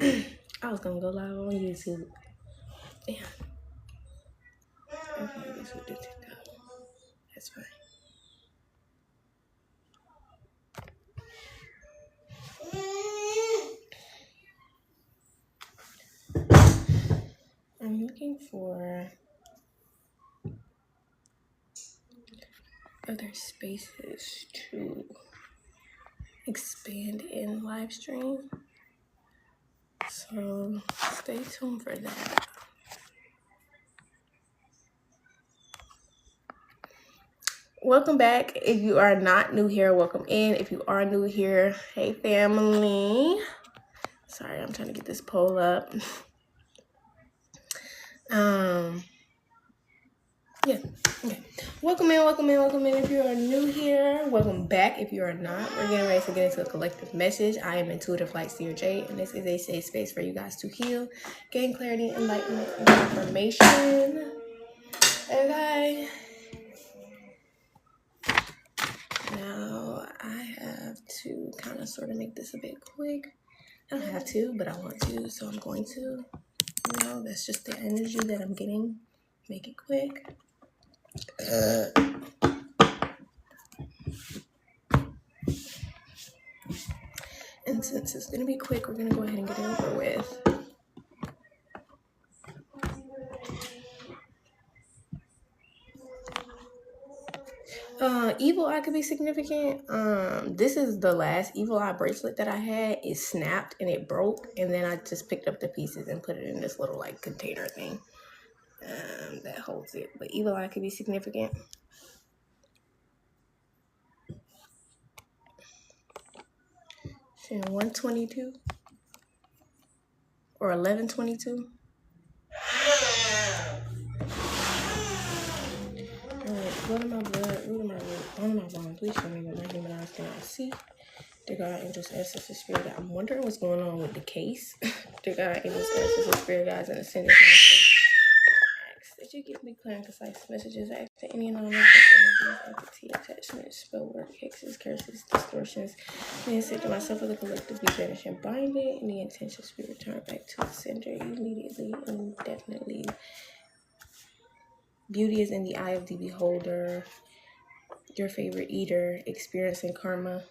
I was gonna go live on YouTube. Damn. Okay, I guess we did TikTok. That's fine. I'm looking for other spaces to expand in live stream. So stay tuned for that. Welcome back. If you are not new here, welcome in. If you are new here, hey family. Sorry, I'm trying to get this poll up. Yeah. Okay. Welcome in. If you are new here, welcome back. If you are not, we're getting ready to get into a collective message. I am Intuitive Light Seer J, and this is a safe space for you guys to heal, gain clarity, enlightenment, and information. Okay. Now I have to kind of sort of make this a bit quick. I don't have to, but I want to, so I'm going to. You know, that's just the energy that I'm getting. Make it quick. And since it's going to be quick, we're going to go ahead and get it over with. Evil eye could be significant. This is the last evil eye bracelet that I had. It snapped and it broke, and then I just picked up the pieces and put it in this little like container thing that holds it. But evil eye could be significant. And 122 or 1122. Blood of my blood, root of my root, bone of my bone. Please show me what my human eyes cannot see. Dear God, angels, ancestors, spirit. I'm wondering what's going on with the case. Dear God, angels, ancestors, spirit guides, and ascended masters. Ask that you give me clear and concise messages after any non-negative energies, entity, attachments, spell work, hexes, curses, distortions. May I say to myself with a collective be banished and bind it, and the intentions be returned back to the sender immediately and indefinitely. Beauty is in the eye of the beholder. Your favorite eater, experiencing karma.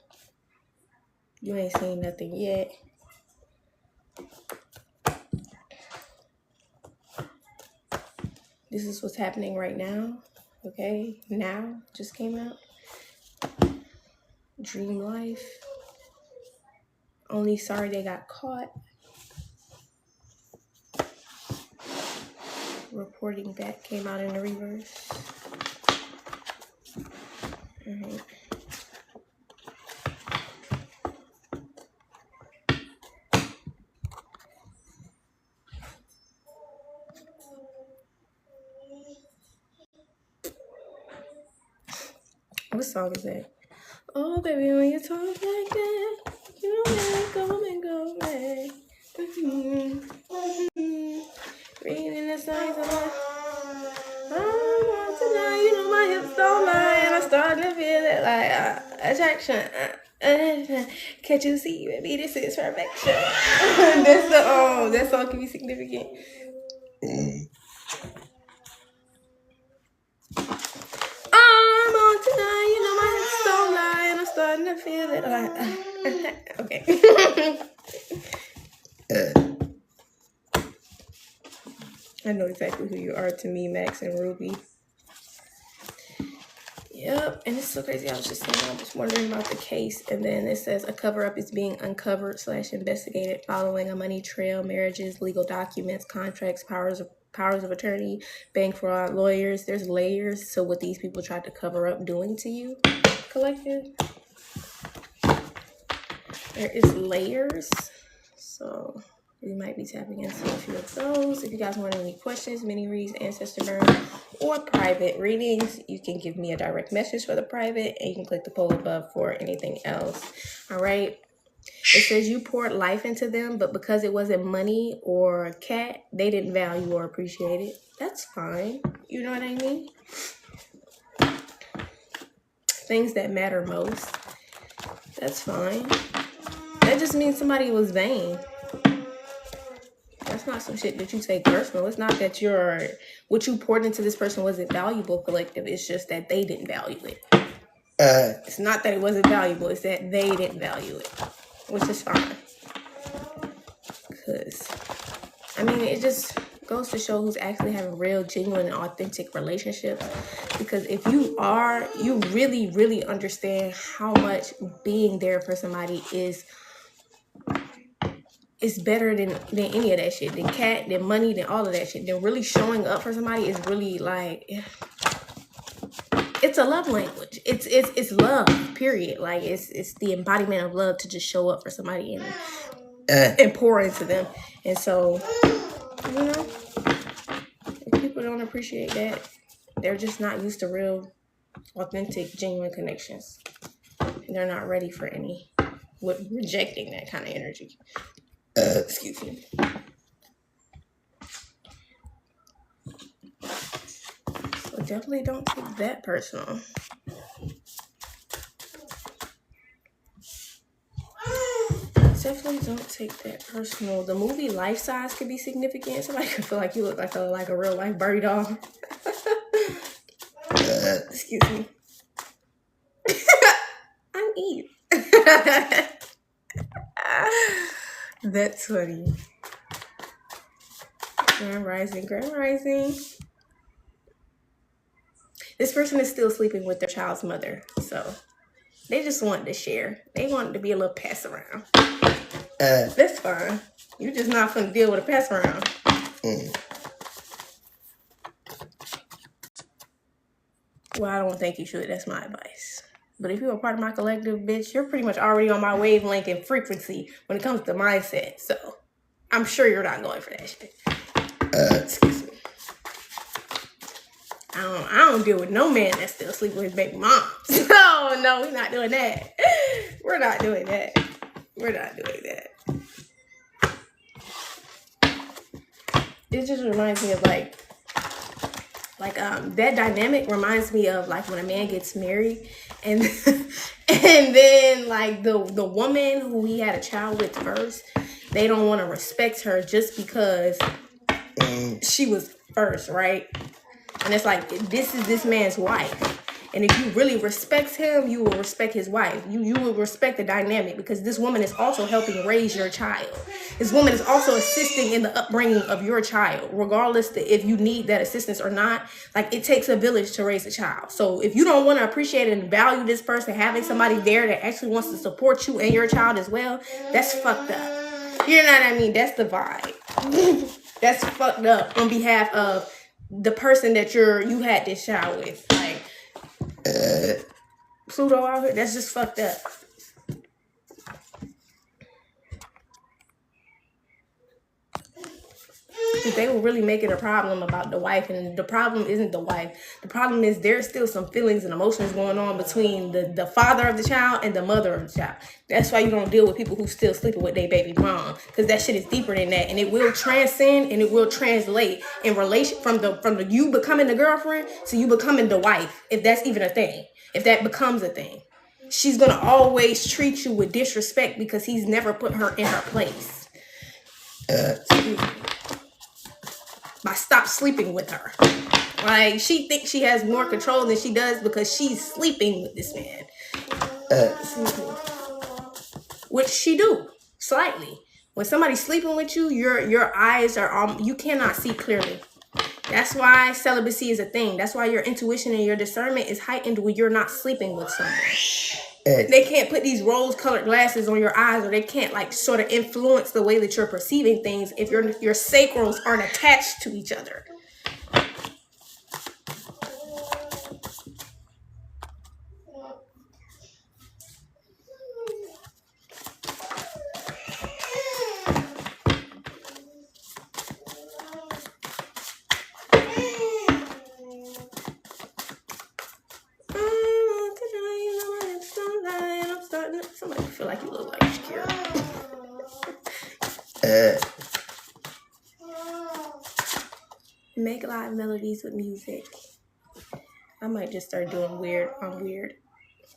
You ain't seen nothing yet. This is what's happening right now. Okay, now just came out. Dream life. Only sorry they got caught. Reporting back came out in the reverse. Alright. What song is that? Oh, baby, when you talk like that, you make go back. Reading the signs of life. I want to know, you know my hips don't lie, and I'm starting to feel it like attraction. Can't you see, baby? This is perfection. That song can be significant. I'm on tonight, you know my hips don't lie, and I'm starting to feel it like okay. I know exactly who you are to me, Max and Ruby. Yep, and it's so crazy. I was just wondering about the case, and then it says a cover-up is being uncovered / investigated following a money trail, marriages, legal documents, contracts, powers of attorney, bank fraud, lawyers. There's layers to what these people tried to cover up doing to you, collective. There is layers, so we might be tapping into a few of those. If you guys want any questions, mini reads, ancestor burn, or private readings, you can give me a direct message for the private, and you can click the poll above for anything else. All right. It says you poured life into them, but because it wasn't money or cat, they didn't value or appreciate it. That's fine. You know what I mean? Things that matter most. That's fine. That just means somebody was vain. not some shit that you take personal. It's not that what you poured into this person wasn't valuable, collective. It's just that they didn't value it. It's not that it wasn't valuable. It's that they didn't value it, which is fine. Because, I mean, it just goes to show who's actually having real, genuine, and authentic relationships. Because if you really, really understand how much being there for somebody is better than any of that shit. Than cat, than money, than all of that shit. Then really showing up for somebody is really like, it's a love language. It's love, period. Like it's the embodiment of love to just show up for somebody and pour into them. And so, you know, if people don't appreciate that, they're just not used to real, authentic, genuine connections. And they're not ready for any with rejecting that kind of energy. Excuse me. So definitely don't take that personal. Definitely don't take that personal. The movie Life Size could be significant. Somebody could feel like you look like a real life Barbie doll. Excuse me. I'm Eve. That's funny. Grand Rising. This person is still sleeping with their child's mother, so they just wanted to share. They wanted to be a little pass around. That's fine. You're just not gonna deal with a pass around. Well, I don't think you should. That's my advice. But if you're a part of my collective, bitch, you're pretty much already on my wavelength and frequency when it comes to mindset. So I'm sure you're not going for that shit. Excuse me. I don't deal with no man that's still sleeping with his baby mom. No, we're not doing that. We're not doing that. It just reminds me of like that dynamic reminds me of like when a man gets married and and then like the woman who he had a child with first, they don't want to respect her just because she was first, right? And it's like, this is this man's wife. And if you really respect him, you will respect his wife. You will respect the dynamic because this woman is also helping raise your child. This woman is also assisting in the upbringing of your child, regardless if you need that assistance or not. Like, it takes a village to raise a child. So if you don't want to appreciate and value this person, having somebody there that actually wants to support you and your child as well, that's fucked up. You know what I mean? That's the vibe. That's fucked up on behalf of the person that you had this child with. Like, Pluto out here, that's just fucked up. If they will really make it a problem about the wife, and the problem isn't the wife. The problem is there's still some feelings and emotions going on between the father of the child and the mother of the child. That's why you don't deal with people who still sleeping with their baby mom, because that shit is deeper than that, and it will transcend and it will translate in relation from the you becoming the girlfriend to you becoming the wife, if that's even a thing. If that becomes a thing, she's gonna always treat you with disrespect because he's never put her in her place. By stop sleeping with her. Like, she thinks she has more control than she does because she's sleeping with this man. Which she do, slightly. When somebody's sleeping with you, your eyes are you cannot see clearly. That's why celibacy is a thing. That's why your intuition and your discernment is heightened when you're not sleeping with someone. They can't put these rose-colored glasses on your eyes, or they can't like sort of influence the way that you're perceiving things if your sacrals aren't attached to each other. Somebody feel like you look like Shakira. Make live melodies with music. I might just start doing weird on weird.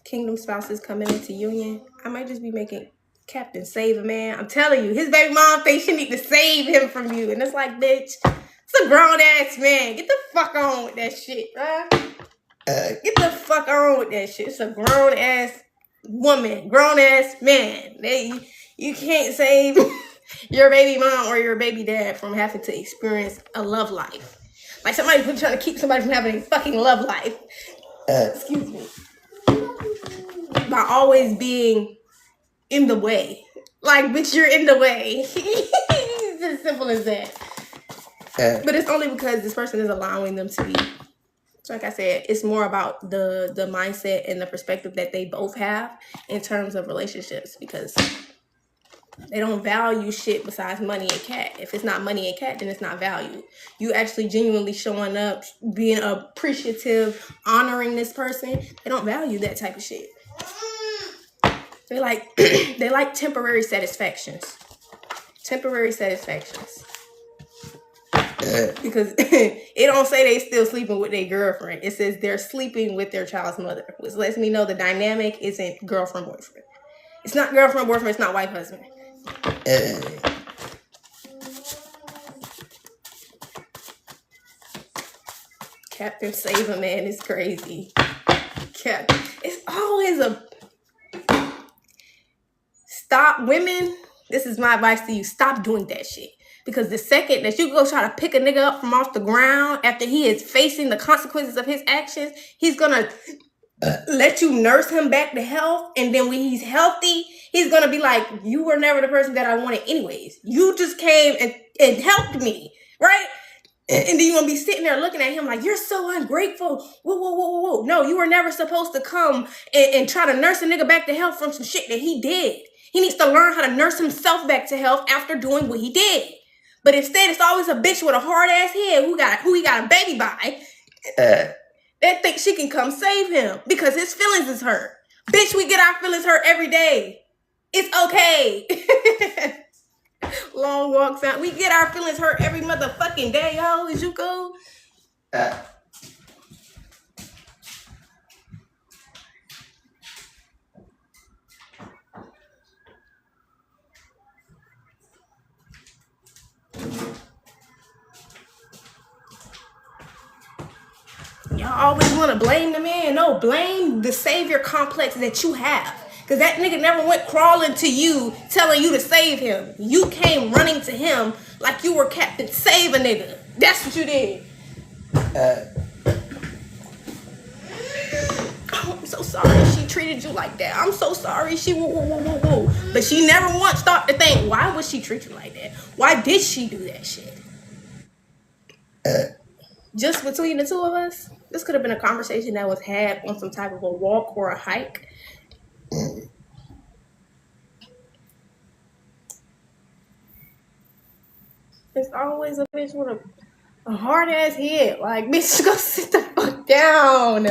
Kingdom spouses coming into union. I might just be making Captain Saver, man. I'm telling you, his baby mom thinks she need to save him from you. And it's like, bitch, it's a grown-ass man. Get the fuck on with that shit, bruh. Get the fuck on with that shit. It's a grown-ass woman, grown-ass man. You can't save your baby mom or your baby dad from having to experience a love life. Like somebody's been trying to keep somebody from having a fucking love life. Excuse me. By always being in the way. Like, bitch, you're in the way. It's as simple as that. But it's only because this person is allowing them to be. So like I said, it's more about the mindset and the perspective that they both have in terms of relationships, because they don't value shit besides money and cat. If it's not money and cat, then it's not valued. You actually genuinely showing up, being appreciative, honoring this person, they don't value that type of shit. They like temporary satisfactions. Temporary satisfactions. Because it don't say they still sleeping with their girlfriend. It says they're sleeping with their child's mother, which lets me know the dynamic isn't girlfriend boyfriend. It's not girlfriend boyfriend. It's not wife husband. Captain Saver, man, is crazy. It's always a stop. Women, this is my advice to you: stop doing that shit. Because the second that you go try to pick a nigga up from off the ground after he is facing the consequences of his actions, he's gonna let you nurse him back to health. And then when he's healthy, he's gonna be like, you were never the person that I wanted anyways. You just came and helped me, right? And then you're gonna be sitting there looking at him like, you're so ungrateful. Whoa. No, you were never supposed to come and try to nurse a nigga back to health from some shit that he did. He needs to learn how to nurse himself back to health after doing what he did. But instead, it's always a bitch with a hard ass head who he got a baby by that thinks she can come save him because his feelings is hurt. Bitch, we get our feelings hurt every day. It's okay. Long walks out. We get our feelings hurt every motherfucking day, yo. Is you cool? Y'all always want to blame the man. No, blame the savior complex that you have. Because that nigga never went crawling to you, telling you to save him. You came running to him like you were Captain Save a nigga. That's what you did. Oh, I'm so sorry she treated you like that. I'm so sorry she whoa. But she never once thought to think, why would she treat you like that? Why did she do that shit? Just between the two of us, this could have been a conversation that was had on some type of a walk or a hike. It's always a bitch with a hard ass head. Like, bitch, go sit the fuck down.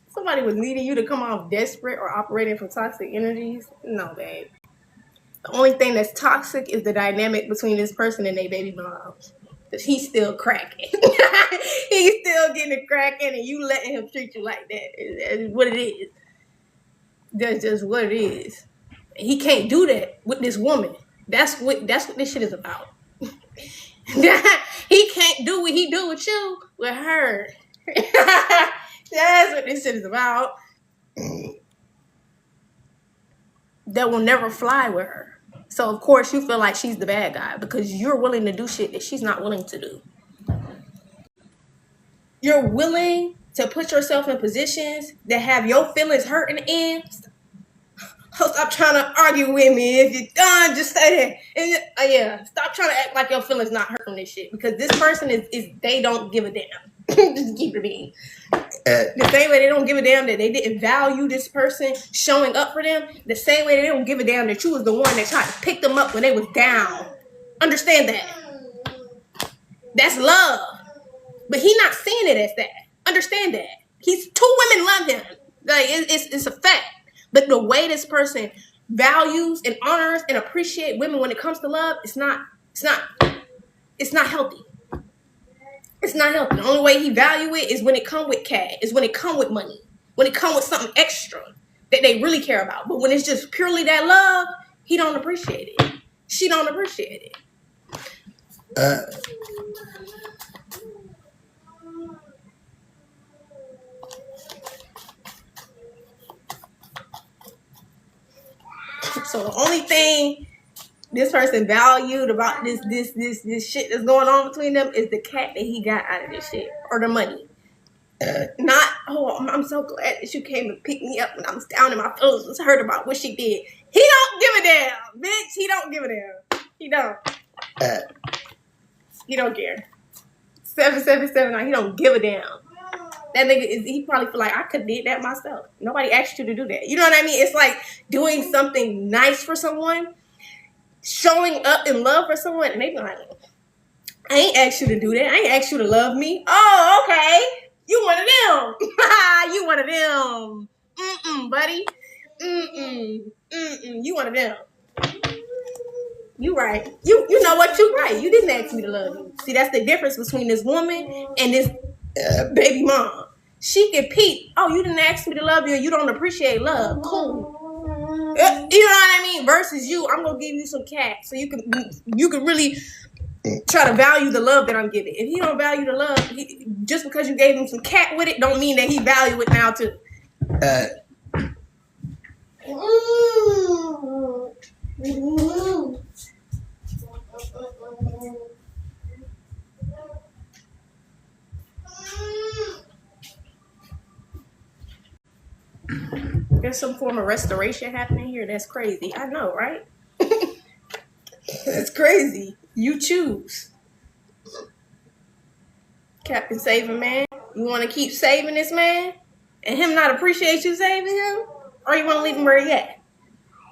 Somebody was needing you to come off desperate or operating from toxic energies. No, babe. The only thing that's toxic is the dynamic between this person and their baby mom. Because he's still cracking. He's still getting it cracking, and you letting him treat you like that. That's what it is. That's just what it is. He can't do that with this woman. That's what this shit is about. He can't do what he do with you with her. That's what this shit is about. That will never fly with her. So, of course, you feel like she's the bad guy because you're willing to do shit that she's not willing to do. You're willing to put yourself in positions that have your feelings hurt in the end. Stop trying to argue with me. If you're done, just say that. And, stop trying to act like your feelings not hurt from this shit. Because this person is they don't give a damn. Just keep it being. The same way they don't give a damn that they didn't value this person showing up for them, the same way they don't give a damn that you was the one that tried to pick them up when they was down. Understand that. That's love. But he not seeing it as that. Understand that. Two women love him. Like it's a fact. But the way this person values and honors and appreciates women when it comes to love, it's not healthy. It's not healthy. The only way he value it is when it come with cash, is when it come with money, when it come with something extra. that they really care about. But when it's just purely that love, he don't appreciate it. She don't appreciate it. So the only thing this person valued about this shit that's going on between them is the cat that he got out of this shit, or the money. Not, oh, I'm so glad that you came and picked me up when I was down and my feelings was hurt about what she did. He don't give a damn, bitch. He don't give a damn. He don't. He don't care. 7779. He don't give a damn. That nigga he probably feel like I could did that myself. Nobody asked you to do that. You know what I mean? It's like doing something nice for someone, showing up in love for someone, and they be like, I ain't asked you to do that. I ain't asked you to love me. Oh, okay. You one of them. You one of them. Buddy. You one of them. You right. You know what? You right. You didn't ask me to love you. See, that's the difference between this woman and this baby mom. She can peep. Oh, you didn't ask me to love you. You don't appreciate love. Cool. You know what I mean? Versus you, I'm gonna give you some cat so you can really try to value the love that I'm giving. If he don't value the love, just because you gave him some cat with it, don't mean that he value it now too. There's some form of restoration happening here. That's crazy. I know, right? That's crazy. You choose. Captain Saving Man. You want to keep saving this man and him not appreciate you saving him? Or you want to leave him where he at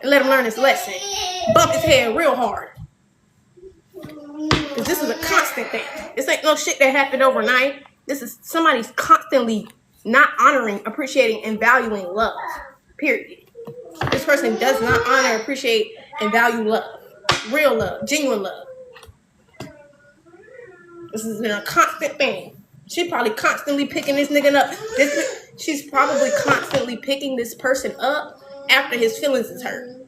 and let him learn his lesson? Bump his head real hard. Because this is a constant thing. This ain't no shit that happened overnight. This is somebody's constantly not honoring, appreciating, and valuing love. Period. This person does not honor, appreciate, and value love. Real love. Genuine love. This has been a constant thing. She's probably constantly picking this nigga up. She's probably constantly picking this person up after his feelings is hurt.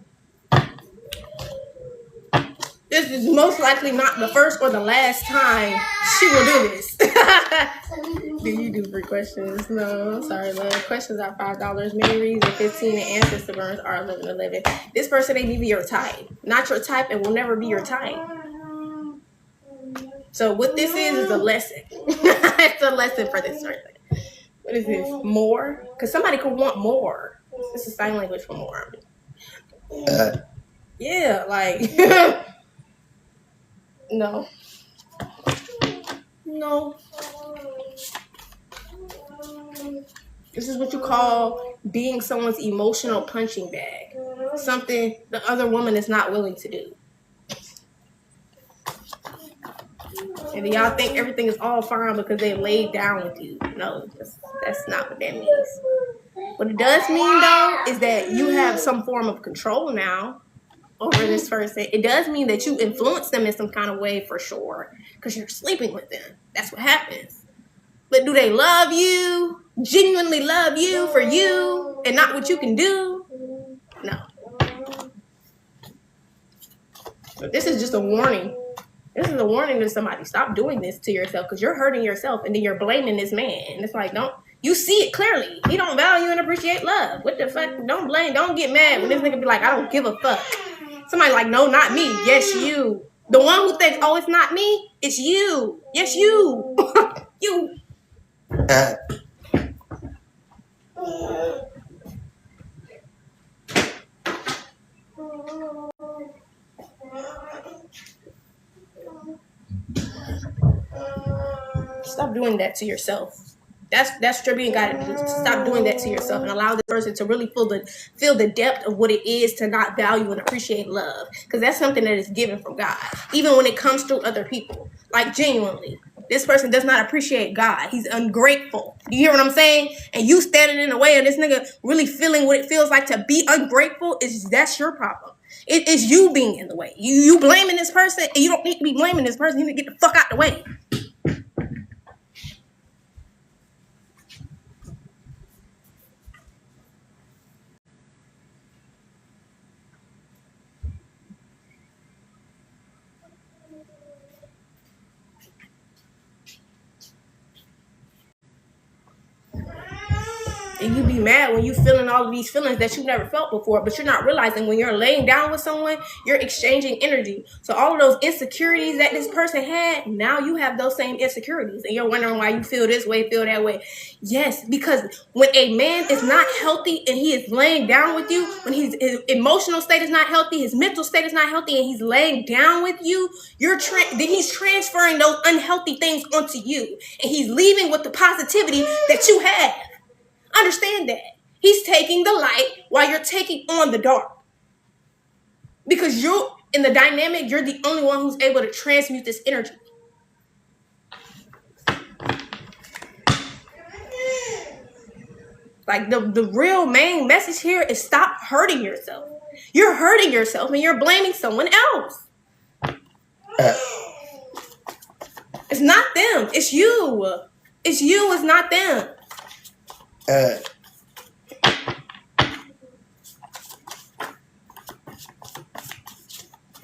This is most likely not the first or the last time she will do this. Do you do free questions? No, sorry, love. Questions are $5. Many reads are 15 and ancestor burns are 11. This person ain't even your type. Not your type and will never be your type. So what this is a lesson. It's a lesson for this person. What is this? More? Because somebody could want more. This is sign language for more. Yeah, like... No. This is what you call being someone's emotional punching bag. Something the other woman is not willing to do. And y'all think everything is all fine because they laid down with you. No, that's not what that means. What it does mean, though, is that you have some form of control now over this person. It does mean that you influence them in some kind of way for sure, because you're sleeping with them. That's what happens. But do they love you, genuinely love you for you and not what you can do? No. But this is just a warning. This is a warning to somebody. Stop doing this to yourself, because you're hurting yourself and then you're blaming this man. And it's like, you see it clearly. He don't value and appreciate love. What the fuck? Don't blame. Don't get mad when this nigga be like, I don't give a fuck. Somebody like, no, not me. Yes, you. The one who thinks, oh, it's not me. It's you. Yes, you. You. Stop doing that to yourself. That's what you're being guided to do. Stop doing that to yourself and allow the person to really feel the depth of what it is to not value and appreciate love. Because that's something that is given from God. Even when it comes through other people. Like, genuinely. This person does not appreciate God. He's ungrateful. You hear what I'm saying? And you standing in the way of this nigga really feeling what it feels like to be ungrateful, that's your problem. It is you being in the way. You blaming this person, and you don't need to be blaming this person. You need to get the fuck out the way. And you be mad when you feeling all of these feelings that you never felt before, but you're not realizing when you're laying down with someone, you're exchanging energy. So all of those insecurities that this person had, now you have those same insecurities, and you're wondering why you feel this way, feel that way. Yes, because when a man is not healthy and he is laying down with you, when his emotional state is not healthy, his mental state is not healthy, and he's laying down with you, then he's transferring those unhealthy things onto you, and he's leaving with the positivity that you have. Understand that. He's taking the light while you're taking on the dark. Because you're in the dynamic, you're the only one who's able to transmute this energy. Like the real main message here is stop hurting yourself. You're hurting yourself and you're blaming someone else. It's not them. It's you. It's you. It's not them.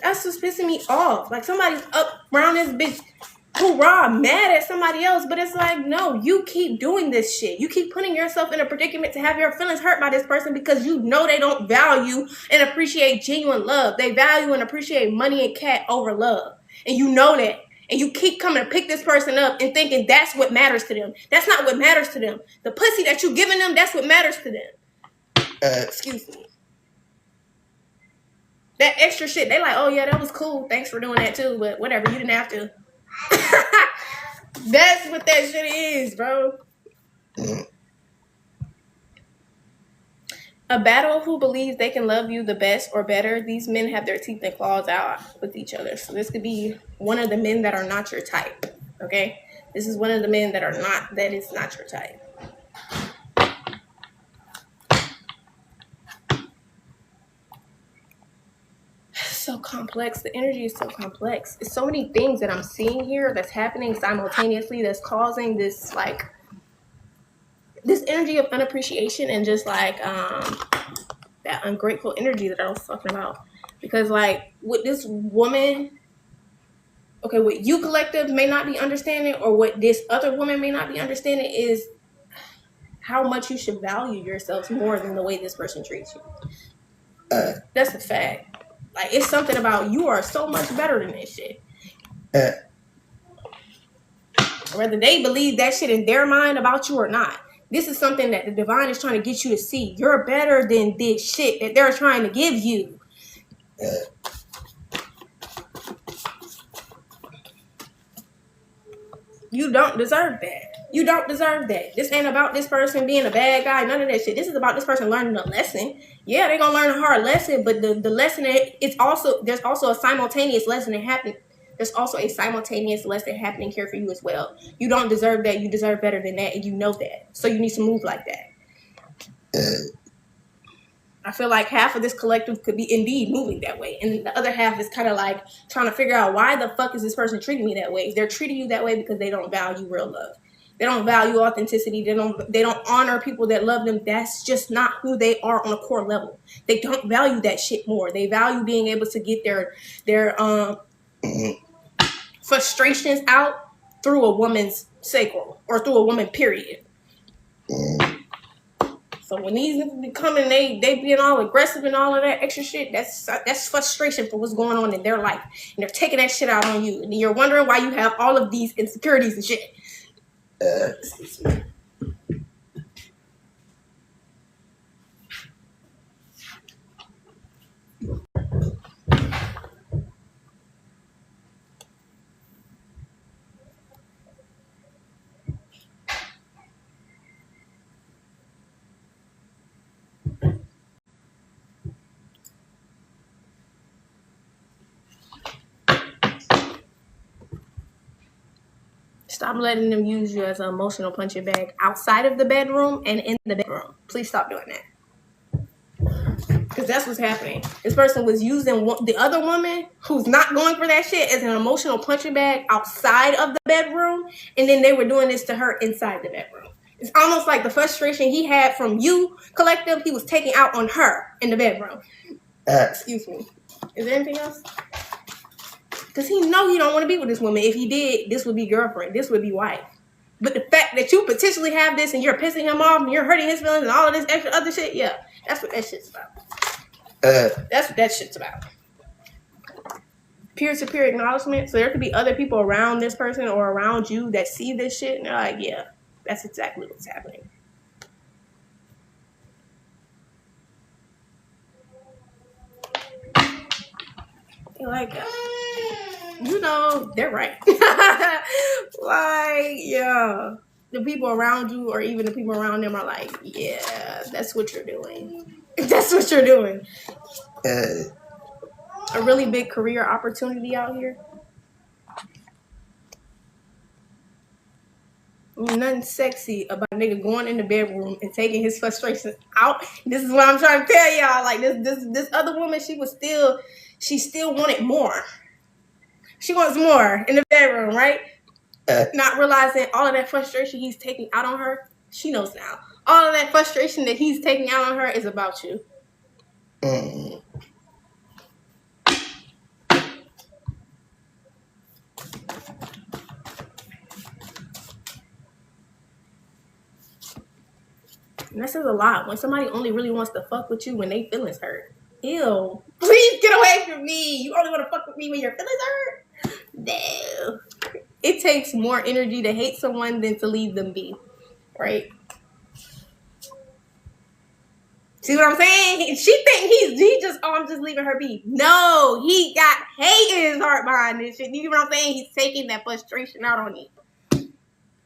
That's what's pissing me off. Like somebody's up around this bitch, hoorah, mad at somebody else, but it's like, no, you keep doing this shit. You keep putting yourself in a predicament to have your feelings hurt by this person because you know they don't value and appreciate genuine love. They value and appreciate money and cat over love. And you know that. And you keep coming to pick this person up and thinking that's what matters to them. That's not what matters to them. The pussy that you giving them, that's what matters to them. Excuse me. That extra shit, they like, oh yeah, that was cool. Thanks for doing that too, but whatever, you didn't have to. That's what that shit is, bro. A battle who believes they can love you the best or better. These men have their teeth and claws out with each other. So this could be one of the men that are not your type. Okay? This is one of the men that is not your type. So complex. The energy is so complex. It's so many things that I'm seeing here that's happening simultaneously that's causing this like this energy of unappreciation and just like that ungrateful energy that I was talking about. Because like with this woman, okay, what you collective may not be understanding or what this other woman may not be understanding is how much you should value yourself more than the way this person treats you. That's a fact. Like, it's something about you are so much better than this shit. Whether they believe that shit in their mind about you or not. This is something that the divine is trying to get you to see. You're better than this shit that they're trying to give you. You don't deserve that. You don't deserve that. This ain't about this person being a bad guy. None of that shit. This is about this person learning a lesson. Yeah, they're gonna learn a hard lesson, but the lesson there's also a simultaneous lesson that happened. There's also a simultaneous lesson happening here for you as well. You don't deserve that. You deserve better than that, and you know that. So you need to move like that. I feel like half of this collective could be indeed moving that way, and the other half is kind of like trying to figure out why the fuck is this person treating me that way. They're treating you that way because they don't value real love. They don't value authenticity. They don't honor people that love them. That's just not who they are on a core level. They don't value that shit more. They value being able to get their frustrations out through a woman's sacral or through a woman, period. So when these niggas be coming, they being all aggressive and all of that extra shit, that's frustration for what's going on in their life. And they're taking that shit out on you. And you're wondering why you have all of these insecurities and shit. Excuse me. Stop letting them use you as an emotional punching bag outside of the bedroom and in the bedroom. Please stop doing that. Because that's what's happening. This person was using the other woman who's not going for that shit as an emotional punching bag outside of the bedroom. And then they were doing this to her inside the bedroom. It's almost like the frustration he had from you, collective, he was taking out on her in the bedroom. Excuse me. Is there anything else? Because he know he don't want to be with this woman. If he did, this would be girlfriend. This would be wife. But the fact that you potentially have this and you're pissing him off and you're hurting his feelings and all of this extra other shit, yeah, that's what that shit's about. That's what that shit's about. Peer-to-peer acknowledgement. So there could be other people around this person or around you that see this shit and they're like, yeah, that's exactly what's happening. They're like, you know, they're right. Like, yeah. The people around you or even the people around them are like, yeah, that's what you're doing. That's what you're doing. A really big career opportunity out here. Nothing sexy about a nigga going in the bedroom and taking his frustration out. This is what I'm trying to tell y'all. Like this other woman, she still wanted more. She wants more in the bedroom, right? Not realizing all of that frustration he's taking out on her. She knows now. All of that frustration that he's taking out on her is about you. And that says a lot. When somebody only really wants to fuck with you when they feelings hurt. Ew. Please get away from me. You only want to fuck with me when your feelings hurt? No. It takes more energy to hate someone than to leave them be. Right? See what I'm saying? She think he just, I'm just leaving her be. No, he got hate in his heart behind this shit. You know what I'm saying? He's taking that frustration out on you.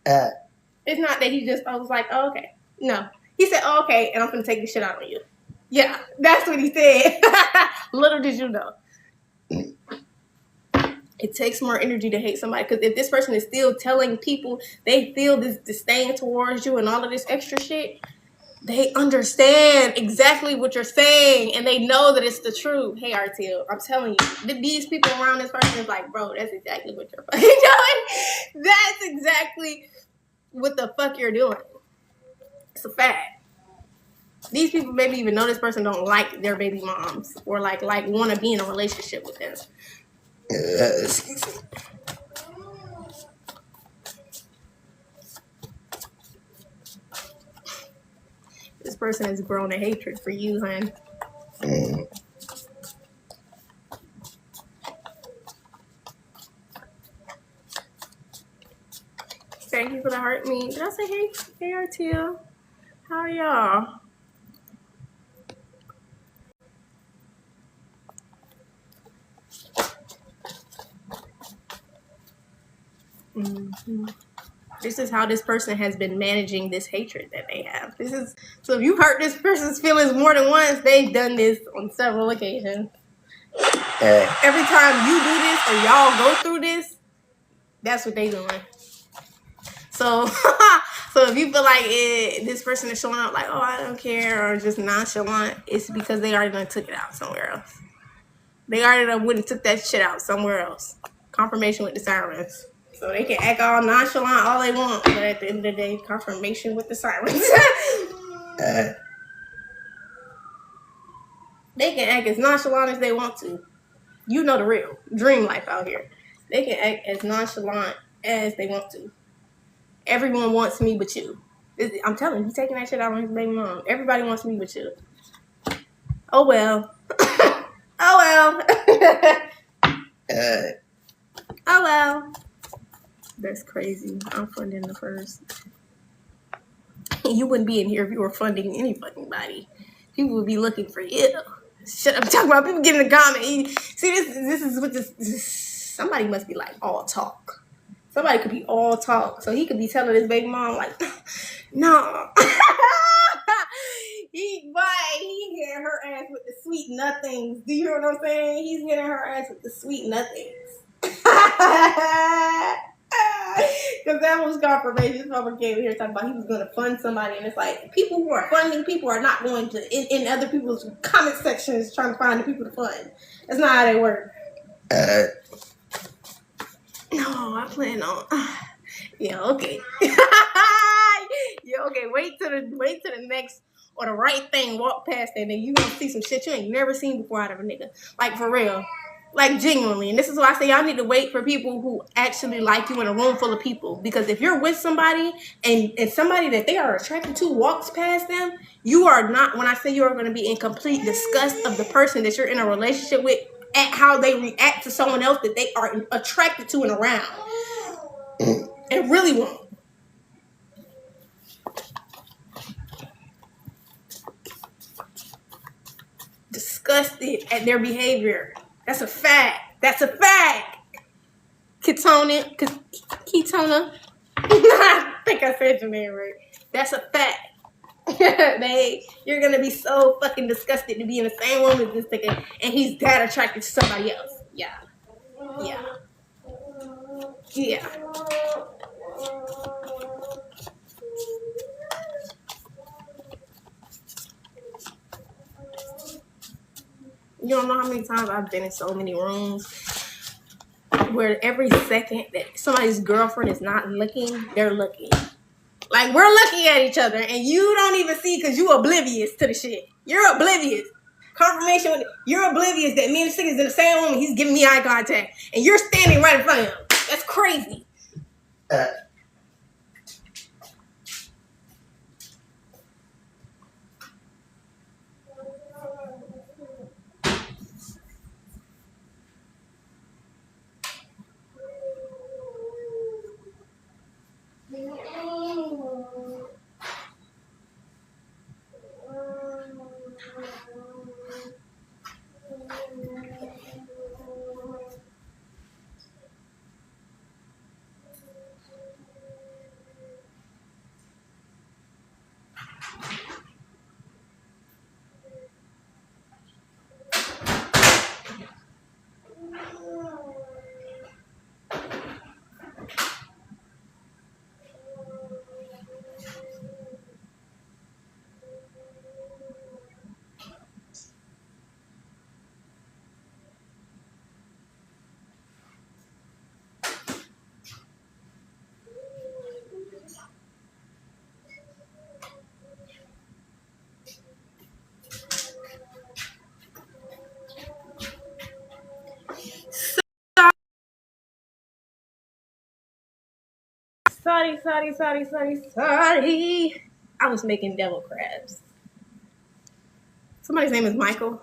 It's not that he just, I was like, oh, okay. No. He said, oh, okay, and I'm going to take this shit out on you. Yeah, that's what he said. Little did you know. It takes more energy to hate somebody. Because if this person is still telling people they feel this disdain towards you and all of this extra shit, they understand exactly what you're saying. And they know that it's the truth. Hey, RTL, I'm telling you. These people around this person is like, bro, that's exactly what you're fucking doing. That's exactly what the fuck you're doing. It's a fact. These people maybe even know this person don't like their baby moms or like want to be in a relationship with them. This person has grown a hatred for you, hon. Thank you for the heart me. Did I say hey? Hey, RTL. How are y'all? Mm-hmm. This is how this person has been managing this hatred that they have. So if you hurt this person's feelings more than once, they've done this on several occasions. Every time you do this or y'all go through this, that's what they doing. So if you feel like this person is showing up like, oh, I don't care, or just nonchalant, it's because they already done took it out somewhere else. They already done went and took that shit out somewhere else. Confirmation with the sirens. So they can act all nonchalant all they want, but at the end of the day, confirmation with the sirens. They can act as nonchalant as they want to. You know the real dream life out here. They can act as nonchalant as they want to. Everyone wants me but you. I'm telling you, he's taking that shit out on his baby mom. Everybody wants me but you. Oh well. Oh well. Oh well. That's crazy. I'm funding the first. You wouldn't be in here if you were funding any fucking body. People would be looking for you. Shut up, talking about people getting in the comment. See, this is what this. Somebody must be like all talk. Somebody could be all talk. So he could be telling his baby mom like, no. He hitting her ass with the sweet nothings. Do you know what I'm saying? He's hitting her ass with the sweet nothings. Because that was confirmation. This motherfucker came here talking about he was going to fund somebody, and it's like people who are funding people are not going to in other people's comment sections trying to find the people to fund. That's not how they work. No, I plan on. Yeah, okay. Yeah, okay. Wait till the next or the right thing walk past, and then you gonna see some shit you ain't never seen before out of a nigga. Like for real. Like, genuinely. And this is why I say y'all need to wait for people who actually like you in a room full of people. Because if you're with somebody and somebody that they are attracted to walks past them, you are not, when I say you are going to be in complete disgust of the person that you're in a relationship with at how they react to someone else that they are attracted to and around. It really won't. Disgusted at their behavior. That's a fact. That's a fact. Ketona. I think I said your name right. That's a fact. Babe, you're gonna be so fucking disgusted to be in the same room as this nigga and he's that attracted to somebody else. Yeah. Yeah. Yeah. You don't know how many times I've been in so many rooms where every second that somebody's girlfriend is not looking, they're looking. Like, we're looking at each other and you don't even see because you oblivious to the shit. You're oblivious. Confirmation with it. You're oblivious that me and the nigga's in the same room and he's giving me eye contact and you're standing right in front of him. That's crazy. Sorry. I was making devil crabs. Somebody's name is Michael.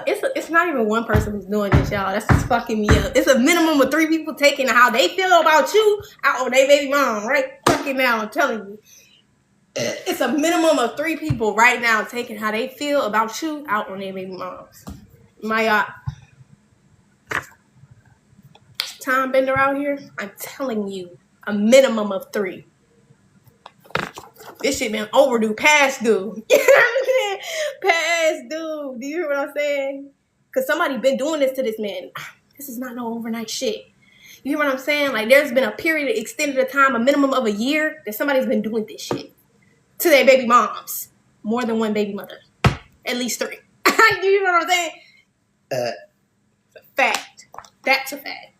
It's not even one person who's doing this, y'all. That's just fucking me up. It's a minimum of 3 people taking how they feel about you out on their baby mom right fucking now. I'm telling you. It's a minimum of 3 people right now taking how they feel about you out on their baby moms. My time bender out here, I'm telling you, a minimum of 3. This shit been overdue, past due. You know what I'm saying? Past due. Do you hear what I'm saying? Because somebody been doing this to this man. This is not no overnight shit. You hear what I'm saying? Like, there's been a period extended of time, a minimum of a year, that somebody's been doing this shit to their baby moms. More than one baby mother. At least 3. You hear what I'm saying? It's a fact. That's a fact.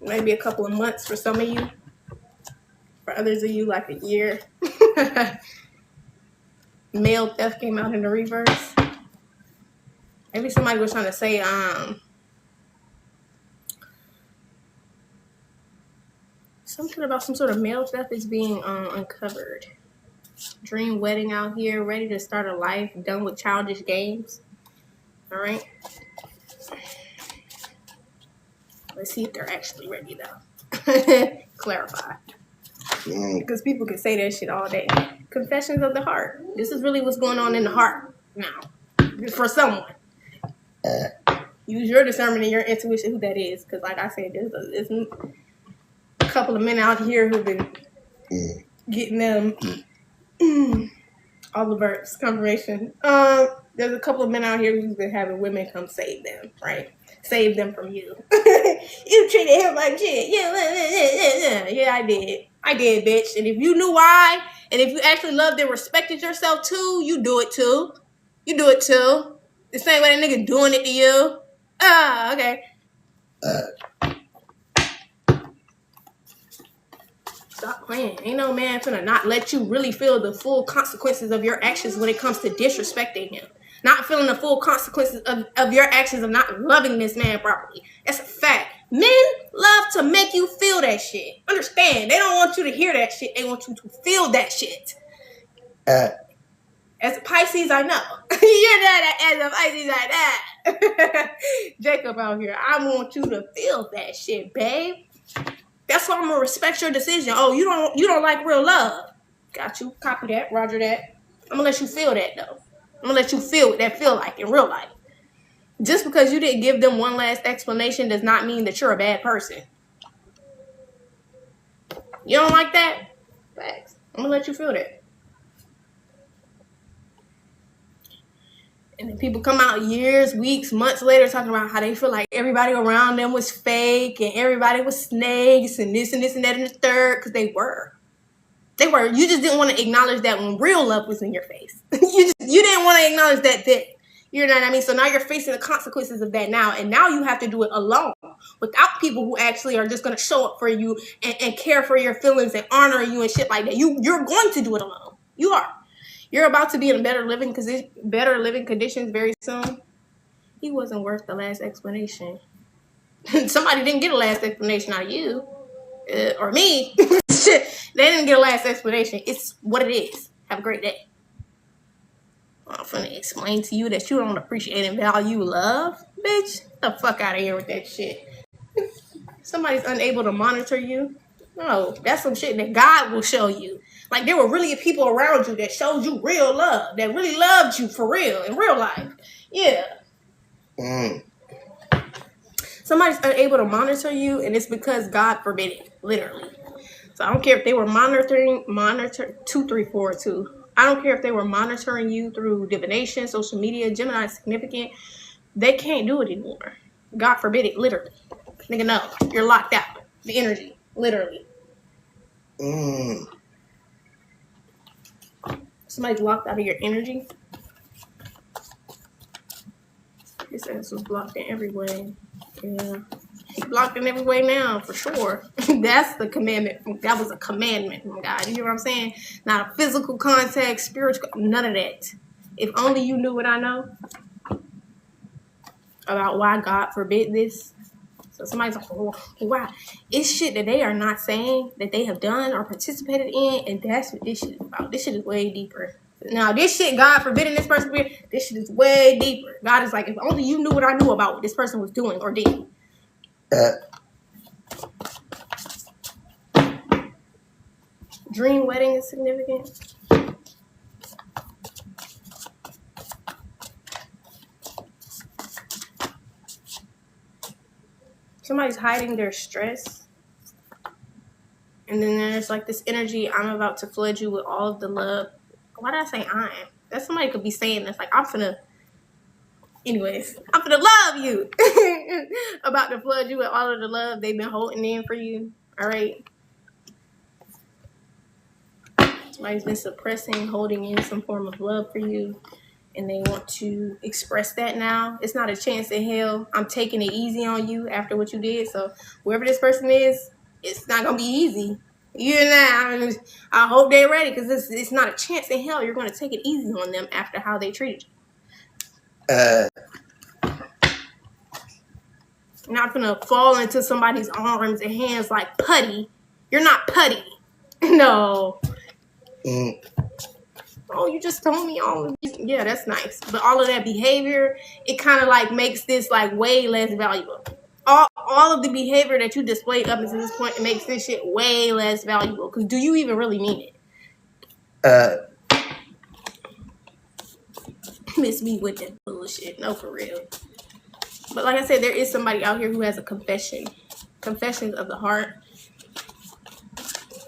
Maybe a couple of months for some of you. For others of you, like a year. Male theft came out in the reverse. Maybe somebody was trying to say, something about some sort of male theft is being uncovered. Dream wedding out here, ready to start a life, done with childish games. All right. Let's see if they're actually ready, though. Clarify. Because people can say that shit all day. Confessions of the heart. This is really what's going on in the heart now. For someone. Use your discernment and your intuition who that is. Because like I said, there's a couple of men out here who've been getting them all the birds, confirmation. There's a couple of men out here who've been having women come save them, right? Save them from you. You treated him like shit. Yeah, I did. I did, bitch. And if you knew why, and if you actually loved and respected yourself too, you do it too. You do it too. The same way that nigga doing it to you. Okay. Stop playing. Ain't no man finna not let you really feel the full consequences of your actions when it comes to disrespecting him. Not feeling the full consequences of your actions of not loving this man properly. That's a fact. Men love to make you feel that shit. Understand? They don't want you to hear that shit. They want you to feel that shit. As a Pisces, I know. You're not as a Pisces, I know. Jacob out here. I want you to feel that shit, babe. That's why I'm gonna respect your decision. Oh, you don't like real love. Got you. Copy that. Roger that. I'm gonna let you feel that though. I'm gonna let you feel what that feel like in real life. Just because you didn't give them one last explanation does not mean that you're a bad person. You don't like that? Facts. I'm gonna let you feel that. And then people come out years, weeks, months later talking about how they feel like everybody around them was fake and everybody was snakes and this and that and the third, because they were. They were. You just didn't want to acknowledge that when real love was in your face. You didn't want to acknowledge that then. You know what I mean? So now you're facing the consequences of that now. And now you have to do it alone without people who actually are just going to show up for you and care for your feelings and honor you and shit like that. You're going to do it alone. You are. You're about to be in better living conditions very soon. He wasn't worth the last explanation. Somebody didn't get a last explanation out of you. Or me. Shit. They didn't get a last explanation. It's what it is. Have a great day. I'm finna explain to you that you don't appreciate and value love. Bitch, get the fuck out of here with that shit. Somebody's unable to monitor you. No, that's some shit that God will show you. Like, there were really people around you that showed you real love, that really loved you for real, in real life. Yeah. Somebody's unable to monitor you, and it's because God forbid it, literally. So I don't care if they were monitor 2342. I don't care if they were monitoring you through divination, social media, Gemini is significant. They can't do it anymore. God forbid it, literally. Nigga, no. You're locked out. The energy, literally. Somebody's locked out of your energy. His ass was blocked in every way. Yeah. He's blocked in every way now, for sure. That's the commandment. That was a commandment from God. You know what I'm saying? Not a physical contact, spiritual, none of that. If only you knew what I know about why God forbid this. So somebody's like, oh, wow. It's shit that they are not saying that they have done or participated in, and that's what this shit is about. This shit is way deeper. Now, this shit, God forbidding this person, this shit is way deeper. God is like, if only you knew what I knew about what this person was doing or did. Dream wedding is significant. Somebody's hiding their stress. And then there's like this energy, I'm about to flood you with all of the love. Why did I say I'm? That somebody could be saying this. Like, I'm finna love you. About to flood you with all of the love they've been holding in for you. All right. Somebody's been suppressing, holding in some form of love for you. And they want to express that now. It's not a chance in hell. I'm taking it easy on you after what you did. So whoever this person is, it's not going to be easy. You know, I hope they're ready, because it's not a chance in hell you're going to take it easy on them after how they treated you. You're not going to fall into somebody's arms and hands like putty. You're not putty. No. Oh, you just told me all of this. Yeah, that's nice. But all of that behavior, it kind of like makes this like way less valuable. All of the behavior that you displayed up until this point, it makes this shit way less valuable. Because do you even really mean it? Miss me with that bullshit. No, for real. But like I said, there is somebody out here who has a confession. Confessions of the heart.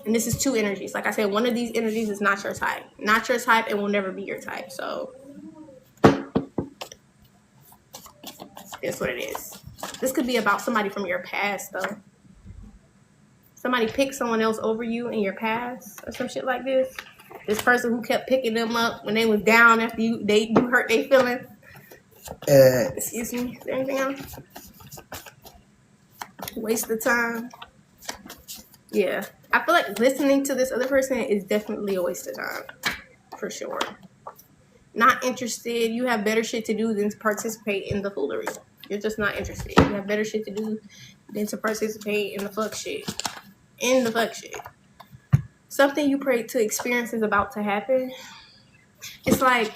And this is two energies. Like I said, one of these energies is not your type. Not your type and will never be your type. So that's what it is. This could be about somebody from your past, though. Somebody picked someone else over you in your past or some shit like this. This person who kept picking them up when they was down after you hurt their feelings. Excuse me. Is there anything else? Waste of time. Yeah. I feel like listening to this other person is definitely a waste of time. For sure. Not interested. You have better shit to do than to participate in the foolery. You're just not interested. You have better shit to do than to participate in the fuck shit. In the fuck shit. Something you pray to experience is about to happen. It's like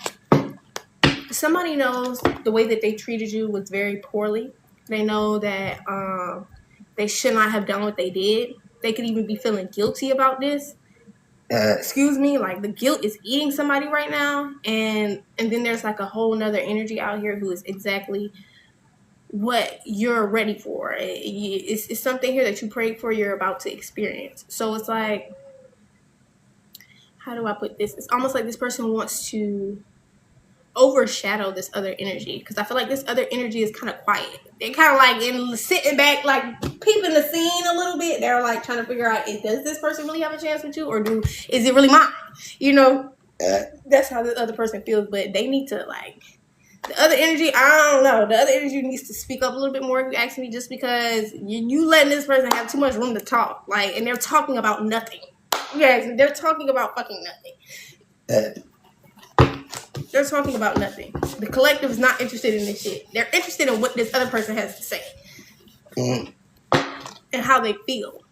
somebody knows the way that they treated you was very poorly. They know that they should not have done what they did. They could even be feeling guilty about this. Excuse me, like the guilt is eating somebody right now, and then there's like a whole nother energy out here who is exactly what you're ready for. It's something here that you prayed for, you're about to experience. So it's like, how do I put this? It's almost like this person wants to overshadow this other energy, because I feel like this other energy is kind of quiet. They're kind of like sitting back, like peeping the scene a little bit. They're like trying to figure out, does this person really have a chance with you, or is it really mine? You know, that's how the other person feels. But they need to, like, the other energy, I don't know. The other energy needs to speak up a little bit more, if you ask me, just because you letting this person have too much room to talk. Like, and they're talking about nothing. Yes, they're talking about fucking nothing. They're talking about nothing. The collective is not interested in this shit. They're interested in what this other person has to say. And how they feel.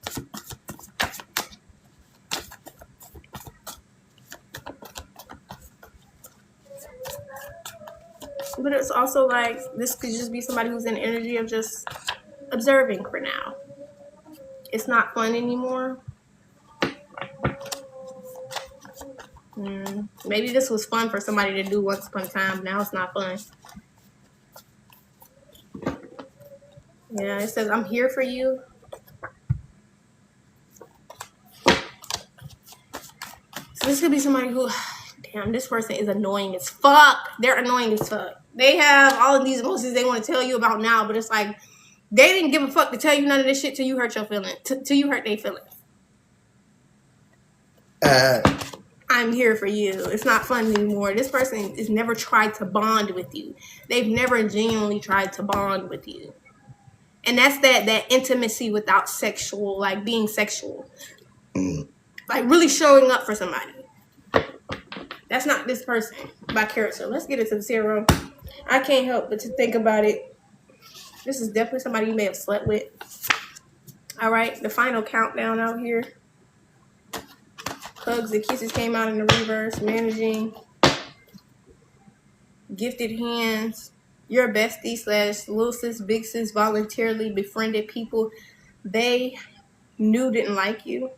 But it's also like, this could just be somebody who's in the energy of just observing for now. It's not fun anymore. Maybe this was fun for somebody to do once upon a time. Now it's not fun. Yeah, it says, I'm here for you. So this could be somebody who, damn, this person is annoying as fuck. They're annoying as fuck. They have all of these emotions they want to tell you about now, but it's like, they didn't give a fuck to tell you none of this shit till you hurt your feelings. Till you hurt their feelings. I'm here for you. It's not fun anymore. This person has never tried to bond with you. They've never genuinely tried to bond with you. And that's that intimacy without sexual, like being sexual. Like really showing up for somebody. That's not this person by character. Let's get into the tarot. I can't help but to think about it. This is definitely somebody you may have slept with. All right, the final countdown out here. Hugs and kisses came out in the reverse. Managing. Gifted hands. Your bestie / little sis, big sis voluntarily befriended people they knew didn't like you.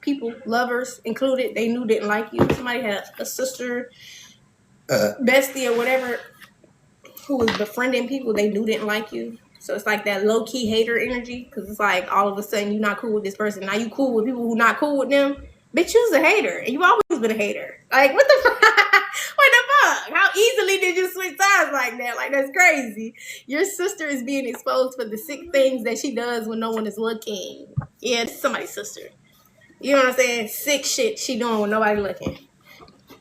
People, lovers included, they knew didn't like you. Somebody had a sister, bestie or whatever, who was befriending people they knew didn't like you. So it's like that low-key hater energy, because it's like all of a sudden you're not cool with this person. Now you cool with people who not cool with them. Bitch, you's a hater, and you've always been a hater. Like, what the fuck? What the fuck? How easily did you switch sides like that? Like, that's crazy. Your sister is being exposed for the sick things that she does when no one is looking. Yeah, it's somebody's sister. You know what I'm saying? Sick shit she doing when nobody looking.